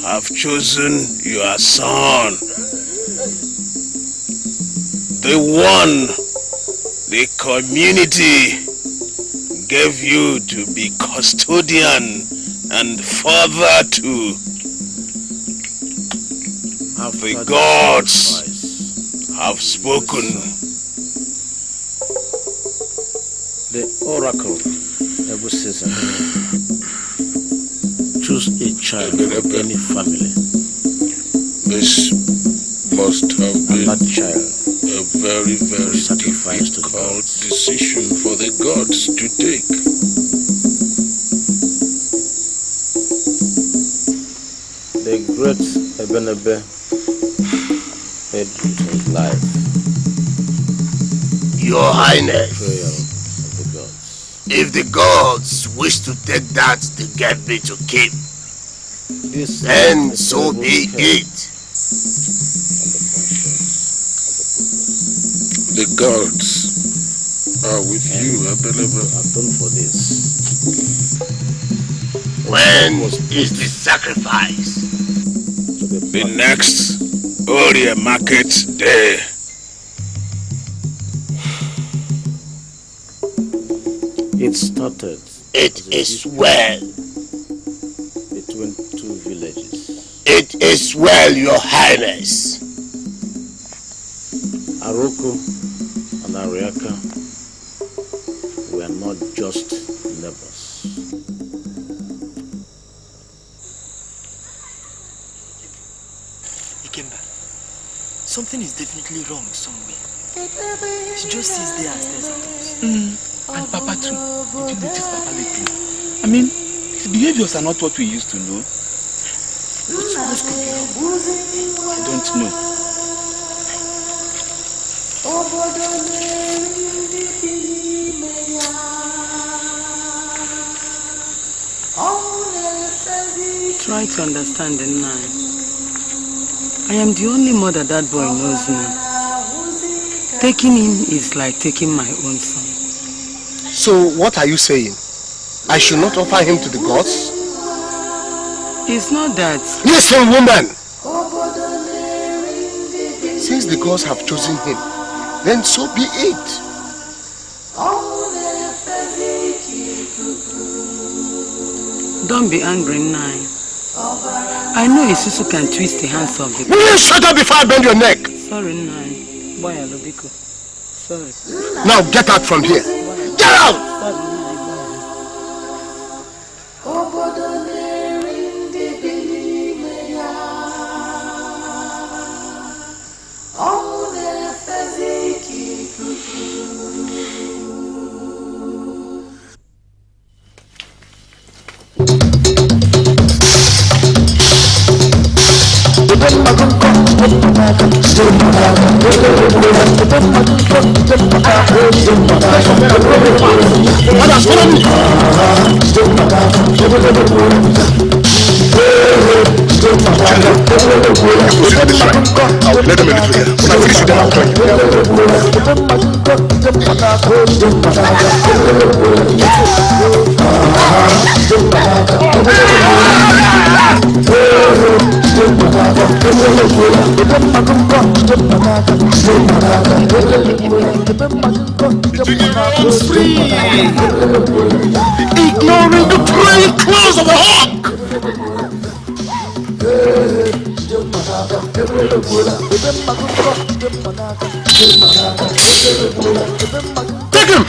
have chosen your son. The one the community gave you to be custodian and father to. The gods have spoken. The oracle every season. Choose a child of any family. This must have been that child a very, very difficult decision for the gods to take. The great Ebube paid with his life. Your Highness. Prayer of the gods. If the gods wish to take that they gave me to keep, then so be it. The gods are with you, Ebube. I've done for this. When is the sacrifice? The next Orie market day. It started. It is well. Between two villages. It is well, Your Highness. Aroko and Ariaka were not just neighbors. Ikemba, something is definitely wrong somewhere. She just sits there and stares at us. And Papa too. Did you notice Papa lately? I mean, his behaviors are not what we used to know. What else could be wrong? I don't know. Try to understand the man. I am the only mother that boy knows now. Taking him is like taking my own son. So what are you saying? I should not offer him to the gods? It's not that. Listen, woman! Since the gods have chosen him, then so be it. Don't be angry now. I know Isusu can twist the hands of the... Will you shut up before I bend your neck? Sorry, Nai. Boy, Alobiko. Sorry. Now get out from here. Get out! Let them in here. When I finish with them, I'll join Ignoring the praying claws of a hawk! Take him!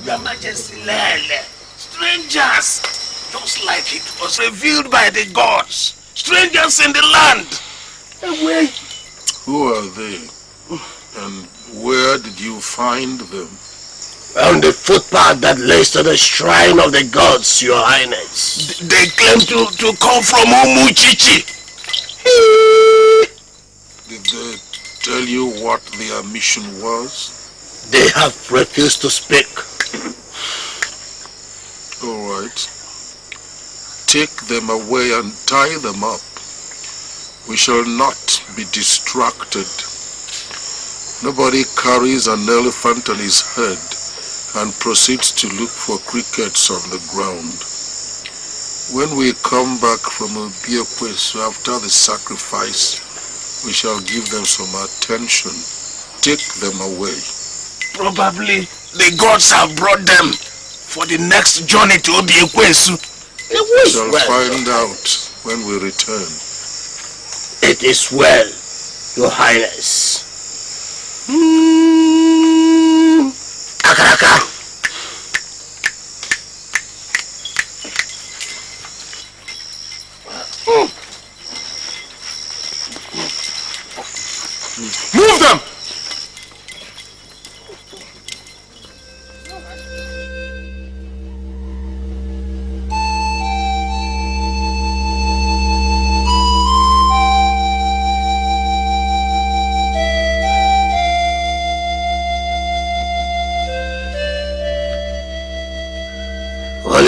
Your Majesty, strangers, just like it was revealed by the gods, strangers in the land. Who are they? And where did you find them? On the footpath that leads to the shrine of the gods, Your Highness. They claim to come from Umuchichi. Did they tell you what their mission was? They have refused to speak. All right. Take them away and tie them up. We shall not be distracted. Nobody carries an elephant on his head and proceeds to look for crickets on the ground. When we come back from Obiekwesu after the sacrifice, we shall give them some attention. Take them away. Probably the gods have brought them for the next journey to Obiekwesu. We shall find out when we return. It is well, Your Highness. Akaraka.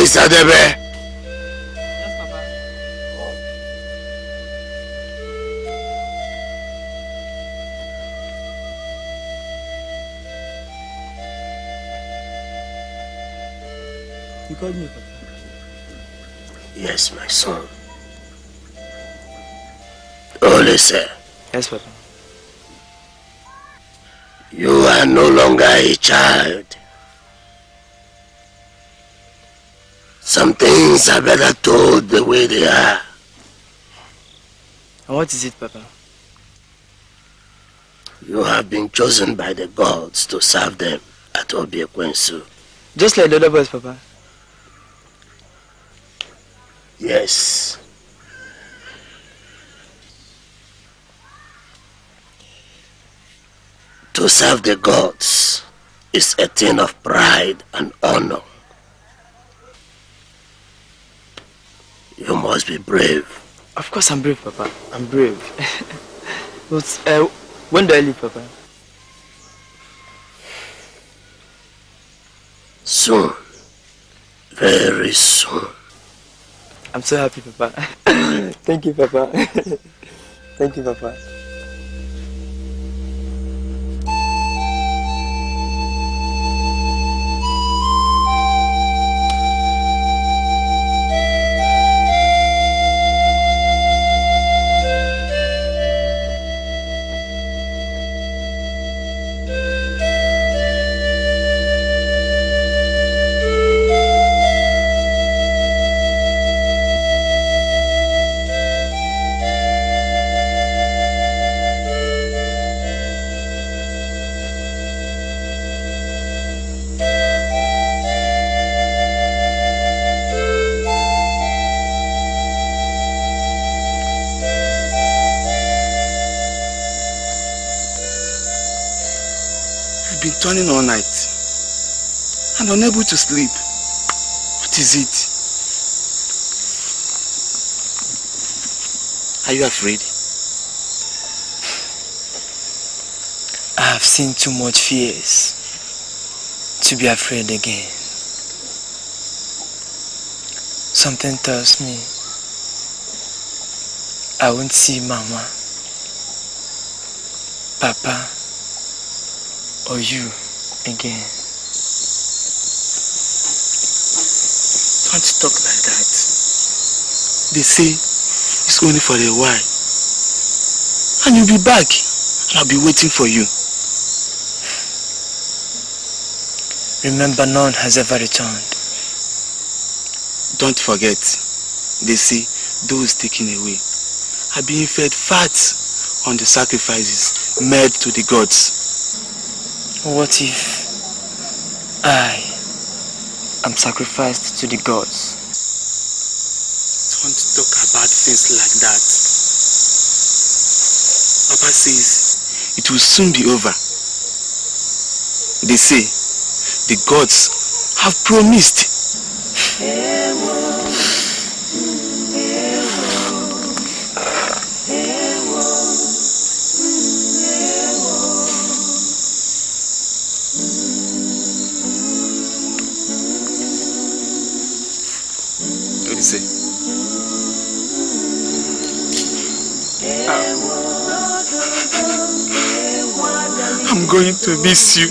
Mr. Debe. You called me, Papa? Yes, my son. Olise. Yes, Papa. You are no longer a child. Some things are better told the way they are. And what is it, Papa? You have been chosen by the gods to serve them at Obiekwensu. Just like the other boys, Papa. Yes. To serve the gods is a thing of pride and honor. You must be brave. Of course I'm brave, Papa. I'm brave. But when do I leave, Papa? Soon. Very soon. I'm so happy, Papa. Thank you, Papa. Thank you, Papa. Turning all night and unable to sleep. What is it? Are you afraid? I have seen too much fears to be afraid again. Something tells me I won't see Mama, Papa, or you again. Don't talk like that. They say it's only for a while. And you'll be back. And I'll be waiting for you. Remember, none has ever returned. Don't forget. They say those taken away are being fed fat on the sacrifices made to the gods. What if I am sacrificed to the gods? Don't talk about things like that. Papa says it will soon be over. They say the gods have promised. I'm going to miss you.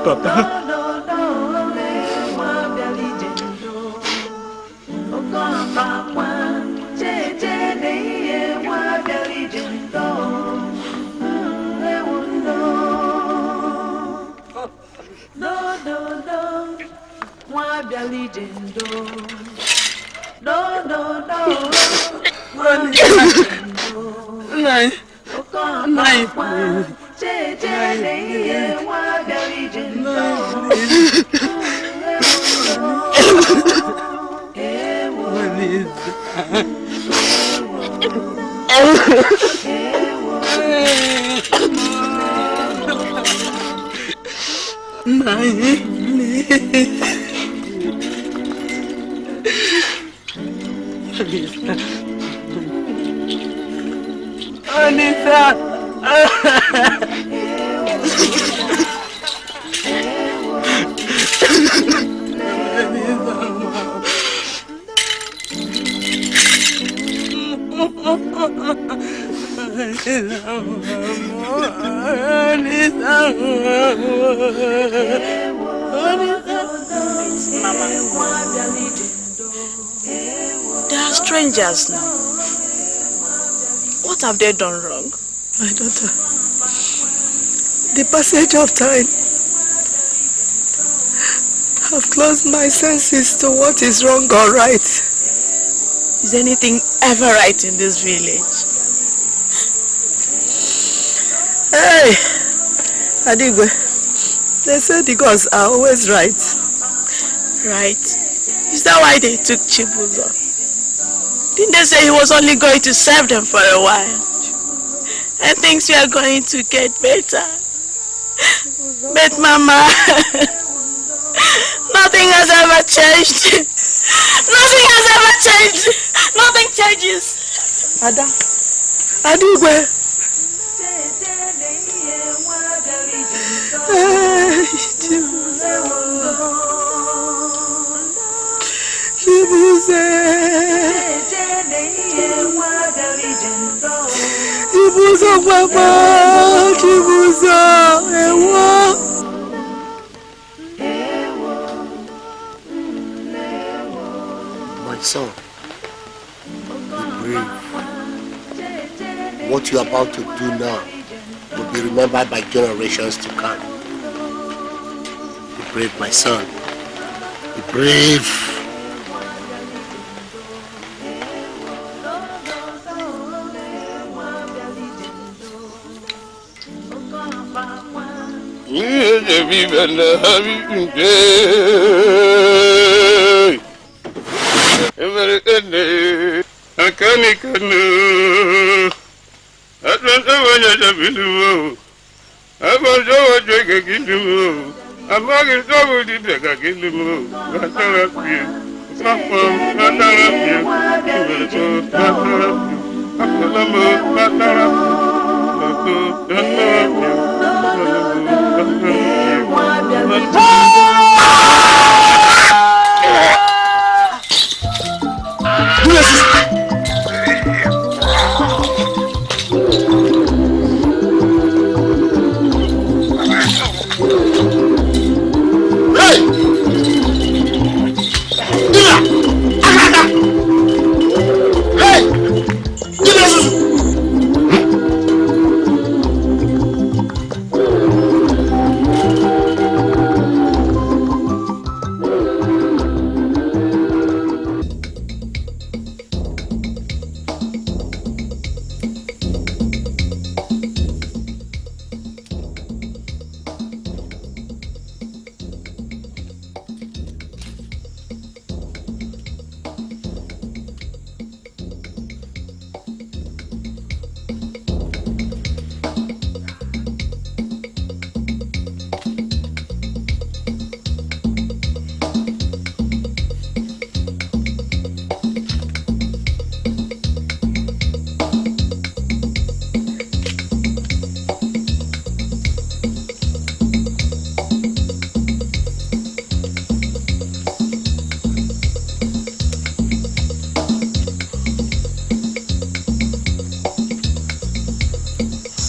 Papa. They are strangers now. What have they done wrong? My daughter, the passage of time have closed my senses to what is wrong or right. Is anything ever right in this village? Hey, Adigwe, they say the gods are always right. Right? Is that why they took Chibuzo? Didn't they say he was only going to serve them for a while? And things were going to get better. But Mama, nothing has ever changed. Nothing has ever changed. Nothing changes. Ada, Adigwe. Chibuzo Papa, Chibuzo, Ewa. My son, be brave. What you are about to do now will be remembered by generations to come. Be brave, my son. Be brave.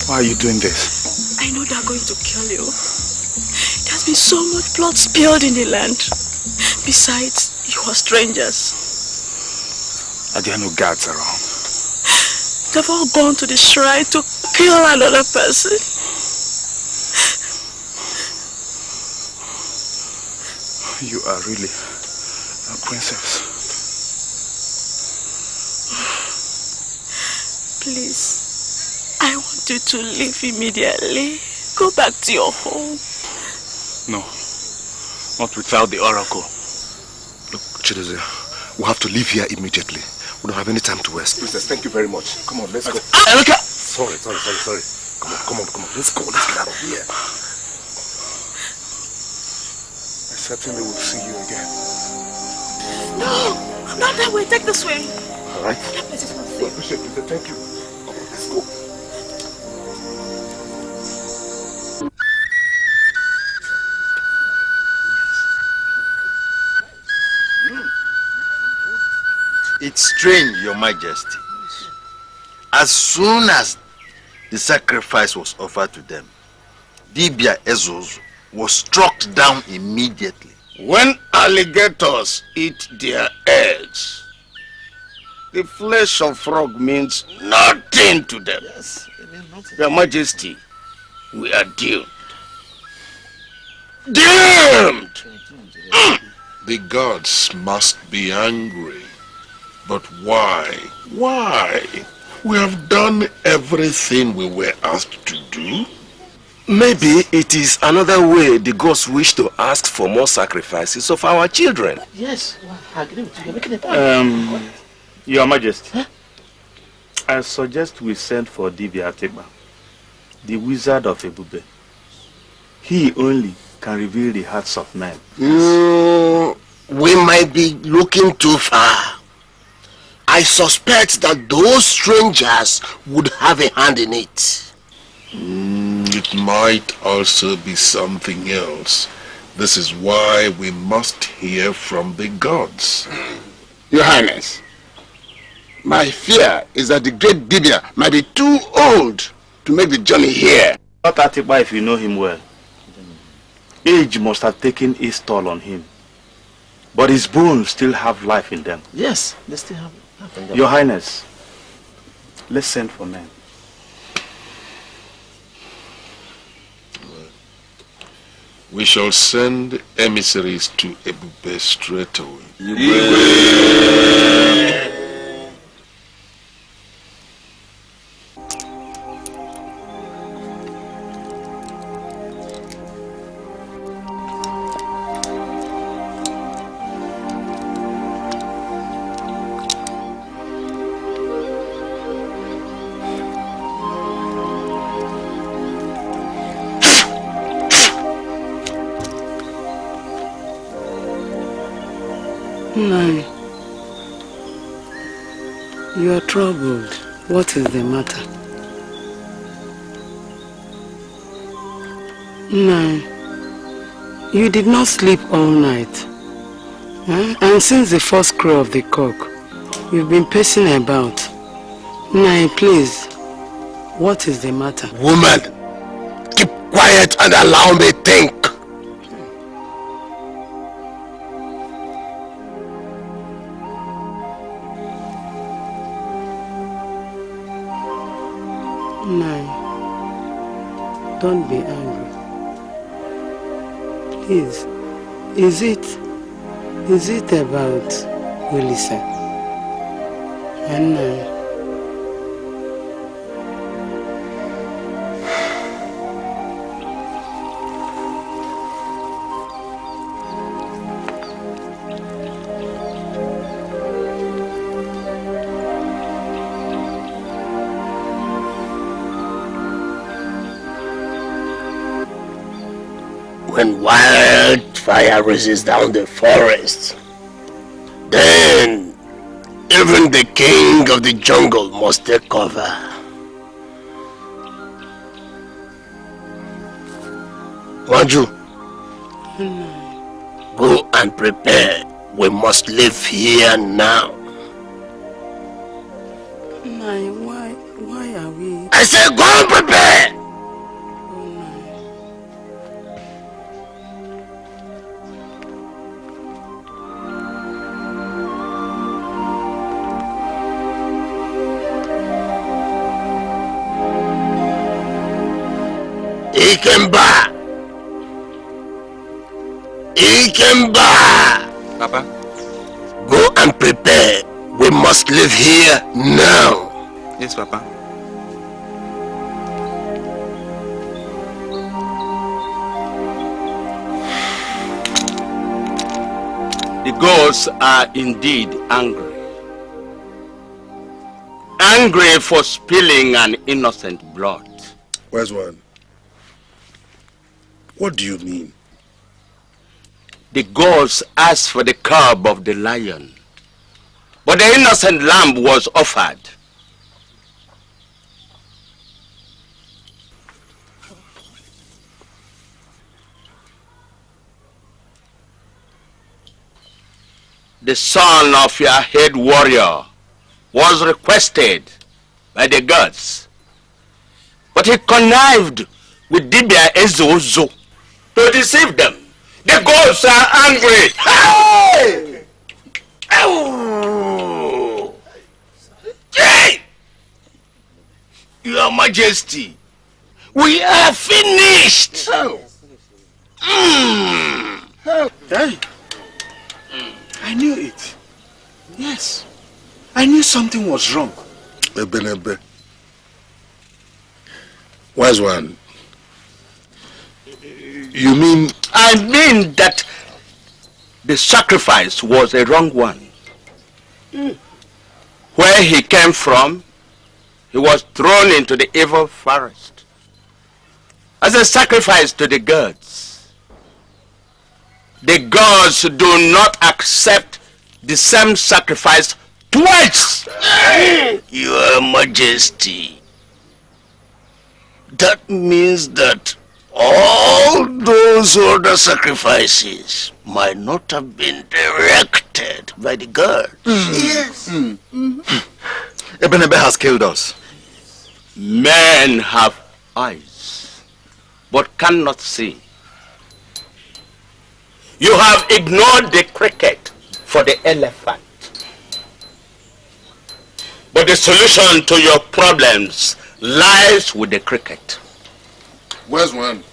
Why are you doing this? I know they're going to kill you. There's been so much blood spilled in the land. Besides, you are strangers. Are there no guards around? They've all gone to the shrine to kill another person. You are really a princess. Please, I want you to leave immediately. Go back to your home. No, not without the oracle. Look, Chidozie, we have to leave here immediately. We don't have any time to waste. Princess, thank you very much. Come on, let's go. Look at... Sorry. Come on. Let's go. Let's get out of here. certainly will see you again. No, not that way. Take this way. All right. That place is not I safe. appreciate it. Thank you. Let's go. It's strange, Your Majesty. As soon as the sacrifice was offered to them, Dibia Ezozo was struck down immediately. When alligators eat their eggs, the flesh of frog means nothing to them. Yes, it means nothing. Your Majesty, we are doomed. Doomed! The gods must be angry. But why? Why? We have done everything we were asked to do. Maybe it is another way the gods wish to ask for more sacrifices of our children. Yes, I agree with you. You're making a point. Your Majesty, huh? I suggest we send for Dibia Ategba, the wizard of Ebube. He only can reveal the hearts of men. We might be looking too far. I suspect that those strangers would have a hand in it. It might also be something else. This is why we must hear from the gods. Your Highness, my fear is that the great Dibia might be too old to make the journey here. Not Atiba if you know him well. Age must have taken its toll on him. But his bones still have life in them. Yes, they still have life in them. Your Highness, let's send for men. We shall send emissaries to Ebube straight away. Nai, you are troubled. What is the matter? Nai, you did not sleep all night. Huh? And since the first crow of the cock, you've been pacing about. Nai, please, what is the matter? Woman, keep quiet and allow me think. Nai, don't be angry. Please, is it about Wilson? And when wildfire races down the forest, then even the king of the jungle must take cover. Wanju, go and prepare. We must live here now. Nai, why are we? I said go and prepare! Ikemba! Papa? Go and prepare. We must live here now. Yes, Papa. The gods are indeed angry. Angry for spilling an innocent blood. Where's one? What do you mean? the gods asked for the cub of the lion, but the innocent lamb was offered. The son of your head warrior was requested by the gods, but he connived with Dibia Ezozo to deceive them. The gods are angry. Hey! Oh! Hey! Your Majesty, we are finished. Hey! I knew it. Yes. I knew something was wrong. Ebube. Wise one. You mean? I mean that the sacrifice was a wrong one. Where he came from, he was thrown into the evil forest as a sacrifice to the gods. The gods do not accept the same sacrifice twice. Your Majesty, that means that all those other sacrifices might not have been directed by the gods. Yes. Ebube has killed us. Men have eyes, but cannot see. You have ignored the cricket for the elephant. But the solution to your problems lies with the cricket. Where's one?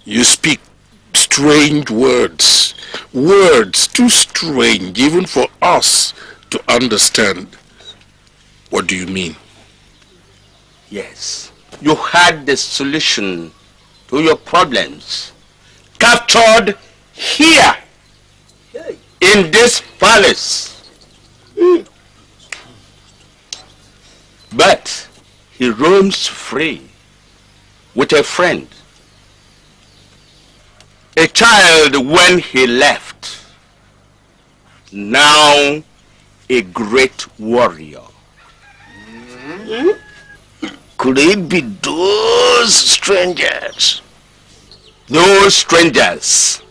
You speak strange words. Words too strange even for us to understand. What do you mean? Yes, you had the solution to your problems captured here in this palace. But he roams free with a friend. A child when he left, now a great warrior. Could it be those strangers? Those strangers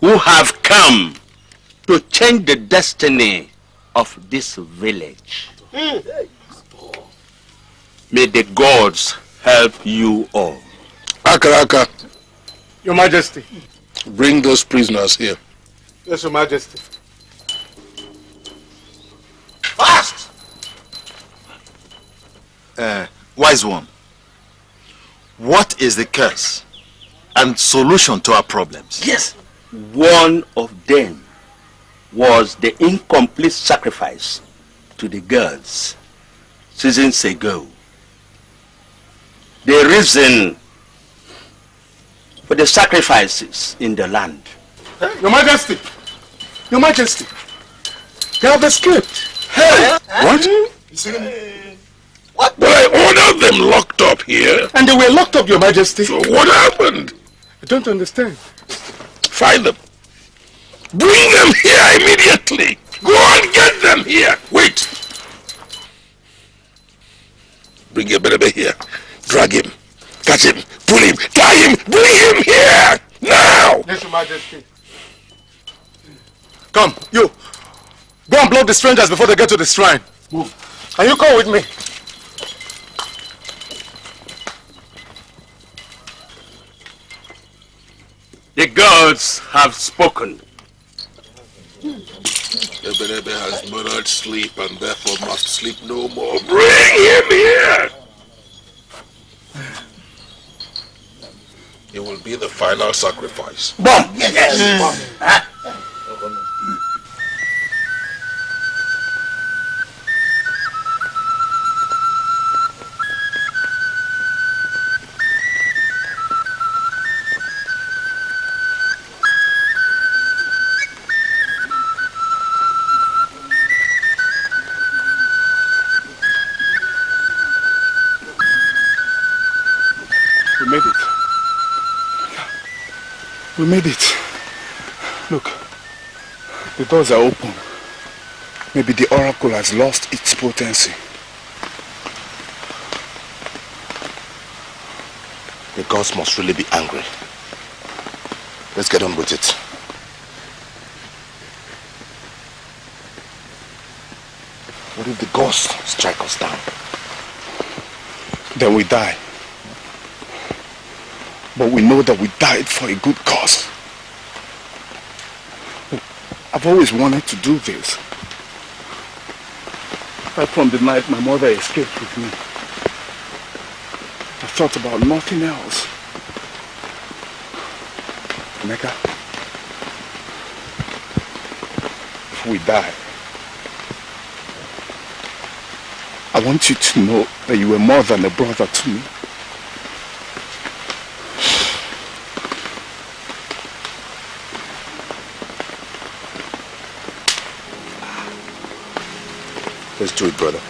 who have come to change the destiny of this village. May the gods help you all. Akaraka. Your Majesty. Bring those prisoners here. Yes, Your Majesty. Fast! Wise one, what is the curse and solution to our problems? Yes. One of them was the incomplete sacrifice to the gods seasons ago. The reason for the sacrifices in the land. Your Majesty! Your Majesty! They have escaped. Hey! What? What? But I ordered them locked up here. And they were locked up, Your Majesty. So what happened? I don't understand. Find them. Bring them here immediately. Go and get them here. Wait. Bring Ebube here. Drag him. Catch him. Pull him. Tie him. Bring him here. Now. Yes, Your Majesty. Come, you. Go and block the strangers before they get to the shrine. Move. And you come with me. The gods have spoken. Ebube has murdered sleep and therefore must sleep no more. Bring him here! It will be the final sacrifice. Bomb! Yes! We made it. Look, the doors are open. Maybe the oracle has lost its potency. The gods must really be angry. Let's get on with it. What if the gods strike us down? Then we die. But we know that we died for a good cause. I've always wanted to do this. Right from the night my mother escaped with me, I thought about nothing else. Emeka, if we die, I want you to know that you were more than a brother to me. Let's do it, brother.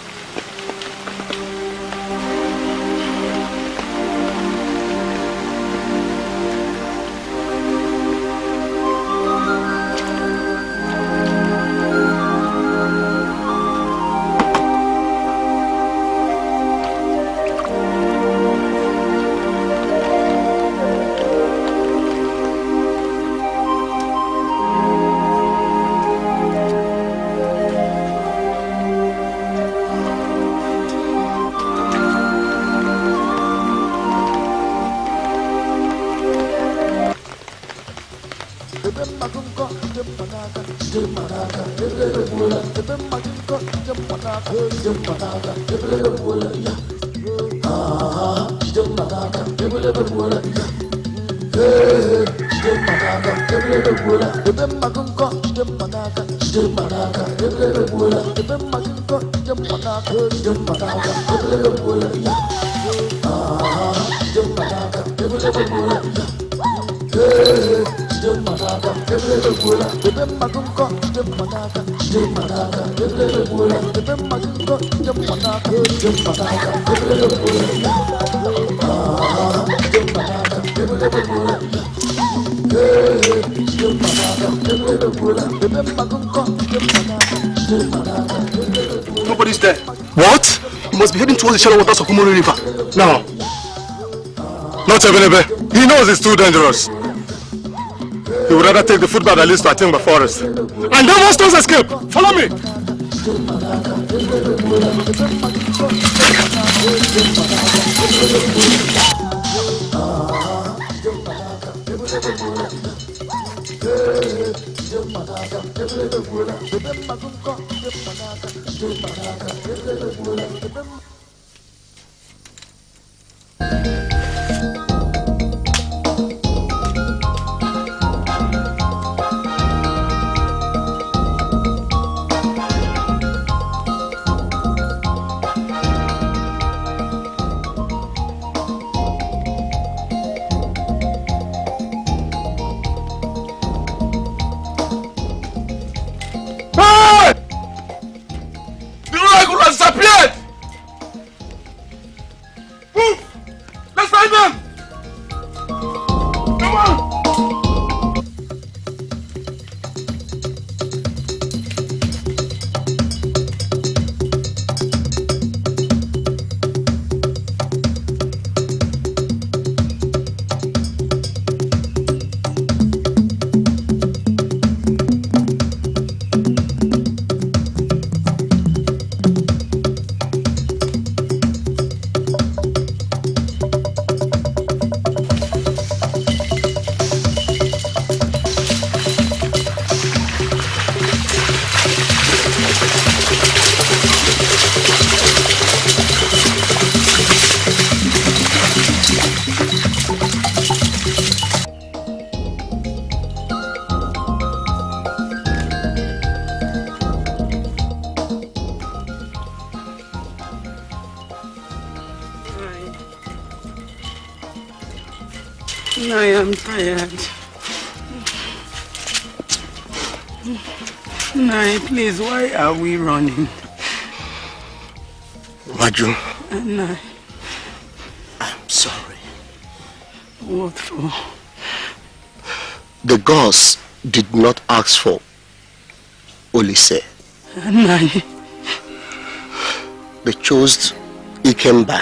Nobody's there. What? You must be heading towards the shallow waters of Umori River. No. Not Ebube. He knows it's too dangerous. He would rather take the footpath that leads to Atimba forest. And then monsters escape. Follow me. I am tired. Nai, please, why are we running? Maju. Nai. I'm sorry. What for? The gods did not ask for Olise. Nai. They chose Ikemba.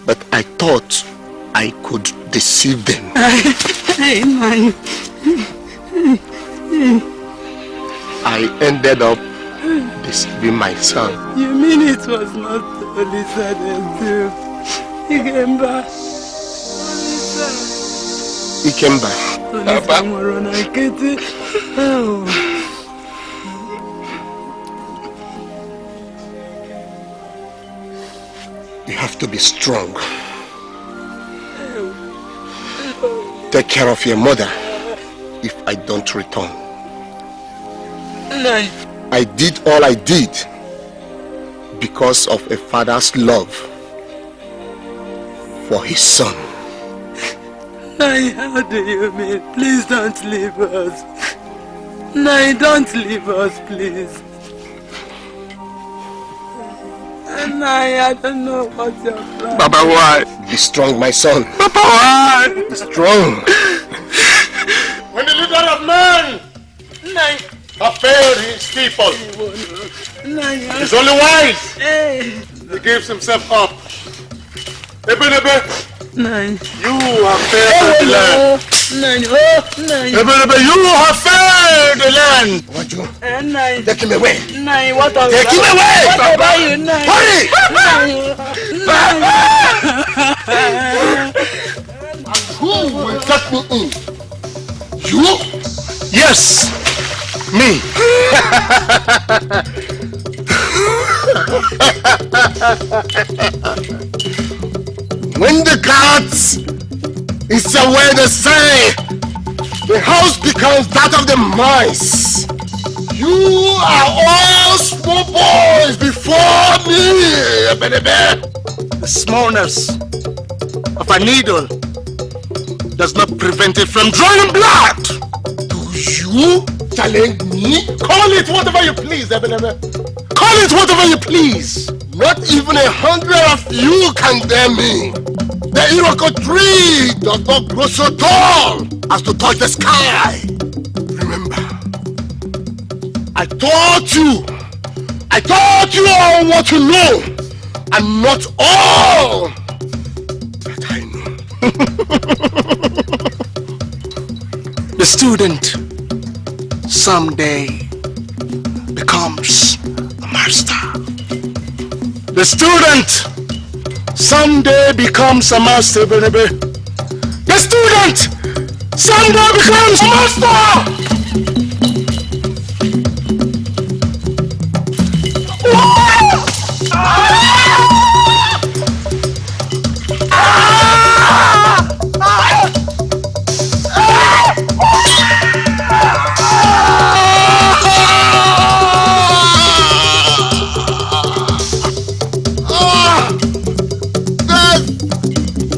But I thought I could deceive them. I ended up deceiving my son. You mean it was not Olisa themselves? Ikemba. Ikemba. You have to be strong. Take care of your mother if I don't return. No. I did all I did because of a father's love for his son. Nai, how do you mean? Please don't leave us. Nai, don't leave us, please. Nai, I don't know what's your plan. Baba, why? Be strong, my son. Papa, why? Be strong. When the leader of men have failed his people, he's only wise. He gives himself up. Ebube, you have failed the land. Ebube, you have failed the land. Take him away. What Take him away. What about you, Hurry. Who will take me in? You? Yes, me. When the cat is away, they say the house becomes that of the mice. You are all small boys before me. The smallness of a needle does not prevent it from drawing blood. Do you challenge me? Call it whatever you please, Ebube. Call it whatever you please. Not even 100 of you can dare me. The Iroko tree does not grow so tall as to touch the sky. Remember, I taught you all what to know, and not all that I know. The student someday becomes a master. The student someday becomes a master, Ebube. The student someday becomes a master.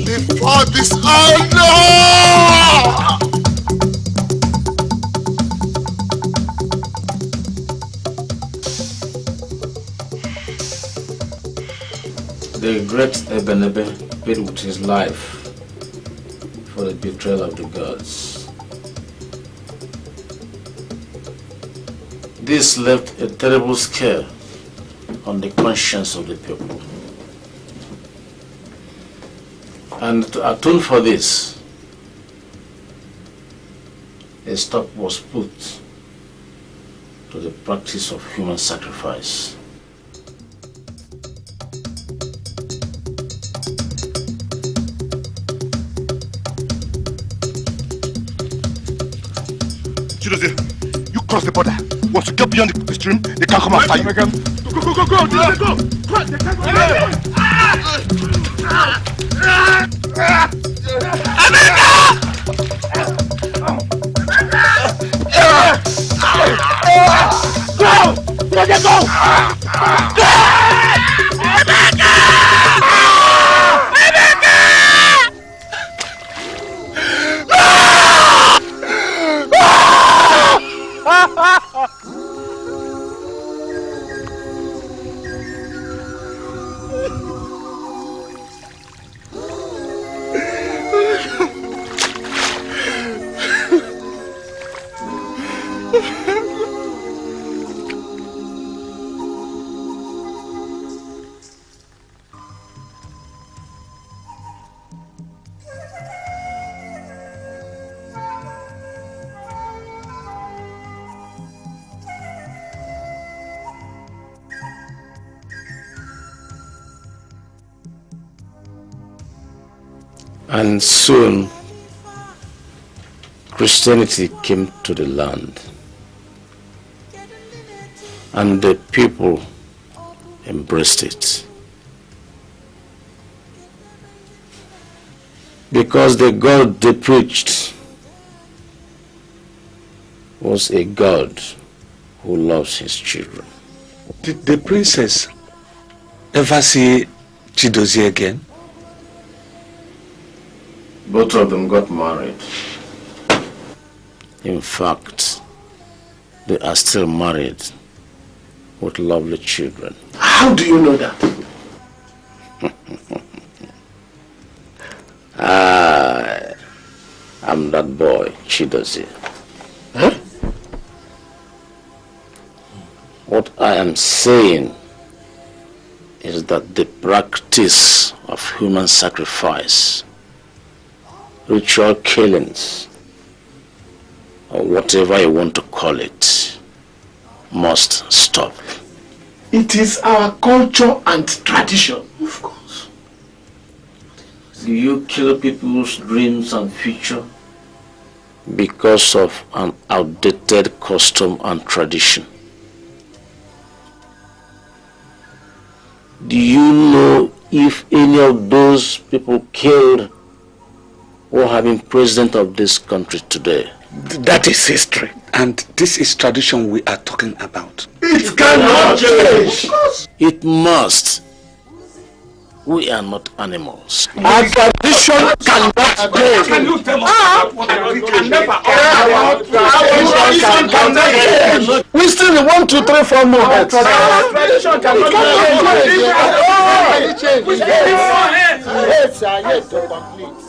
Before this honor! The great Ebube paid with his life for the betrayal of the gods. This left a terrible scare on the conscience of the people. And to atone for this, a stop was put to the practice of human sacrifice. Chidozie, you cross the border. Once you get beyond the stream, they can't come after you. Go! Let's go! They can't come And soon, Christianity came to the land, and the people embraced it. Because the God they preached was a God who loves his children. Did the princess ever see Chidozie again? Both of them got married. In fact, they are still married with lovely children. How do you know that? I'm that boy, Chidozie. Huh? What I am saying is that the practice of human sacrifice, ritual killings, or whatever you want to call it, must stop. It is our culture and tradition. Of course. Do you kill people's dreams and future because of an outdated custom and tradition? Do you know if any of those people killed who have been president of this country today? That is history. And this is tradition we are talking about. It cannot change. It must. We are not animals. Our tradition cannot change. Can you tell us we can never our tradition cannot change. We still in 1, 2, 3, 4 more. Our tradition cannot change. We still yes, to complete.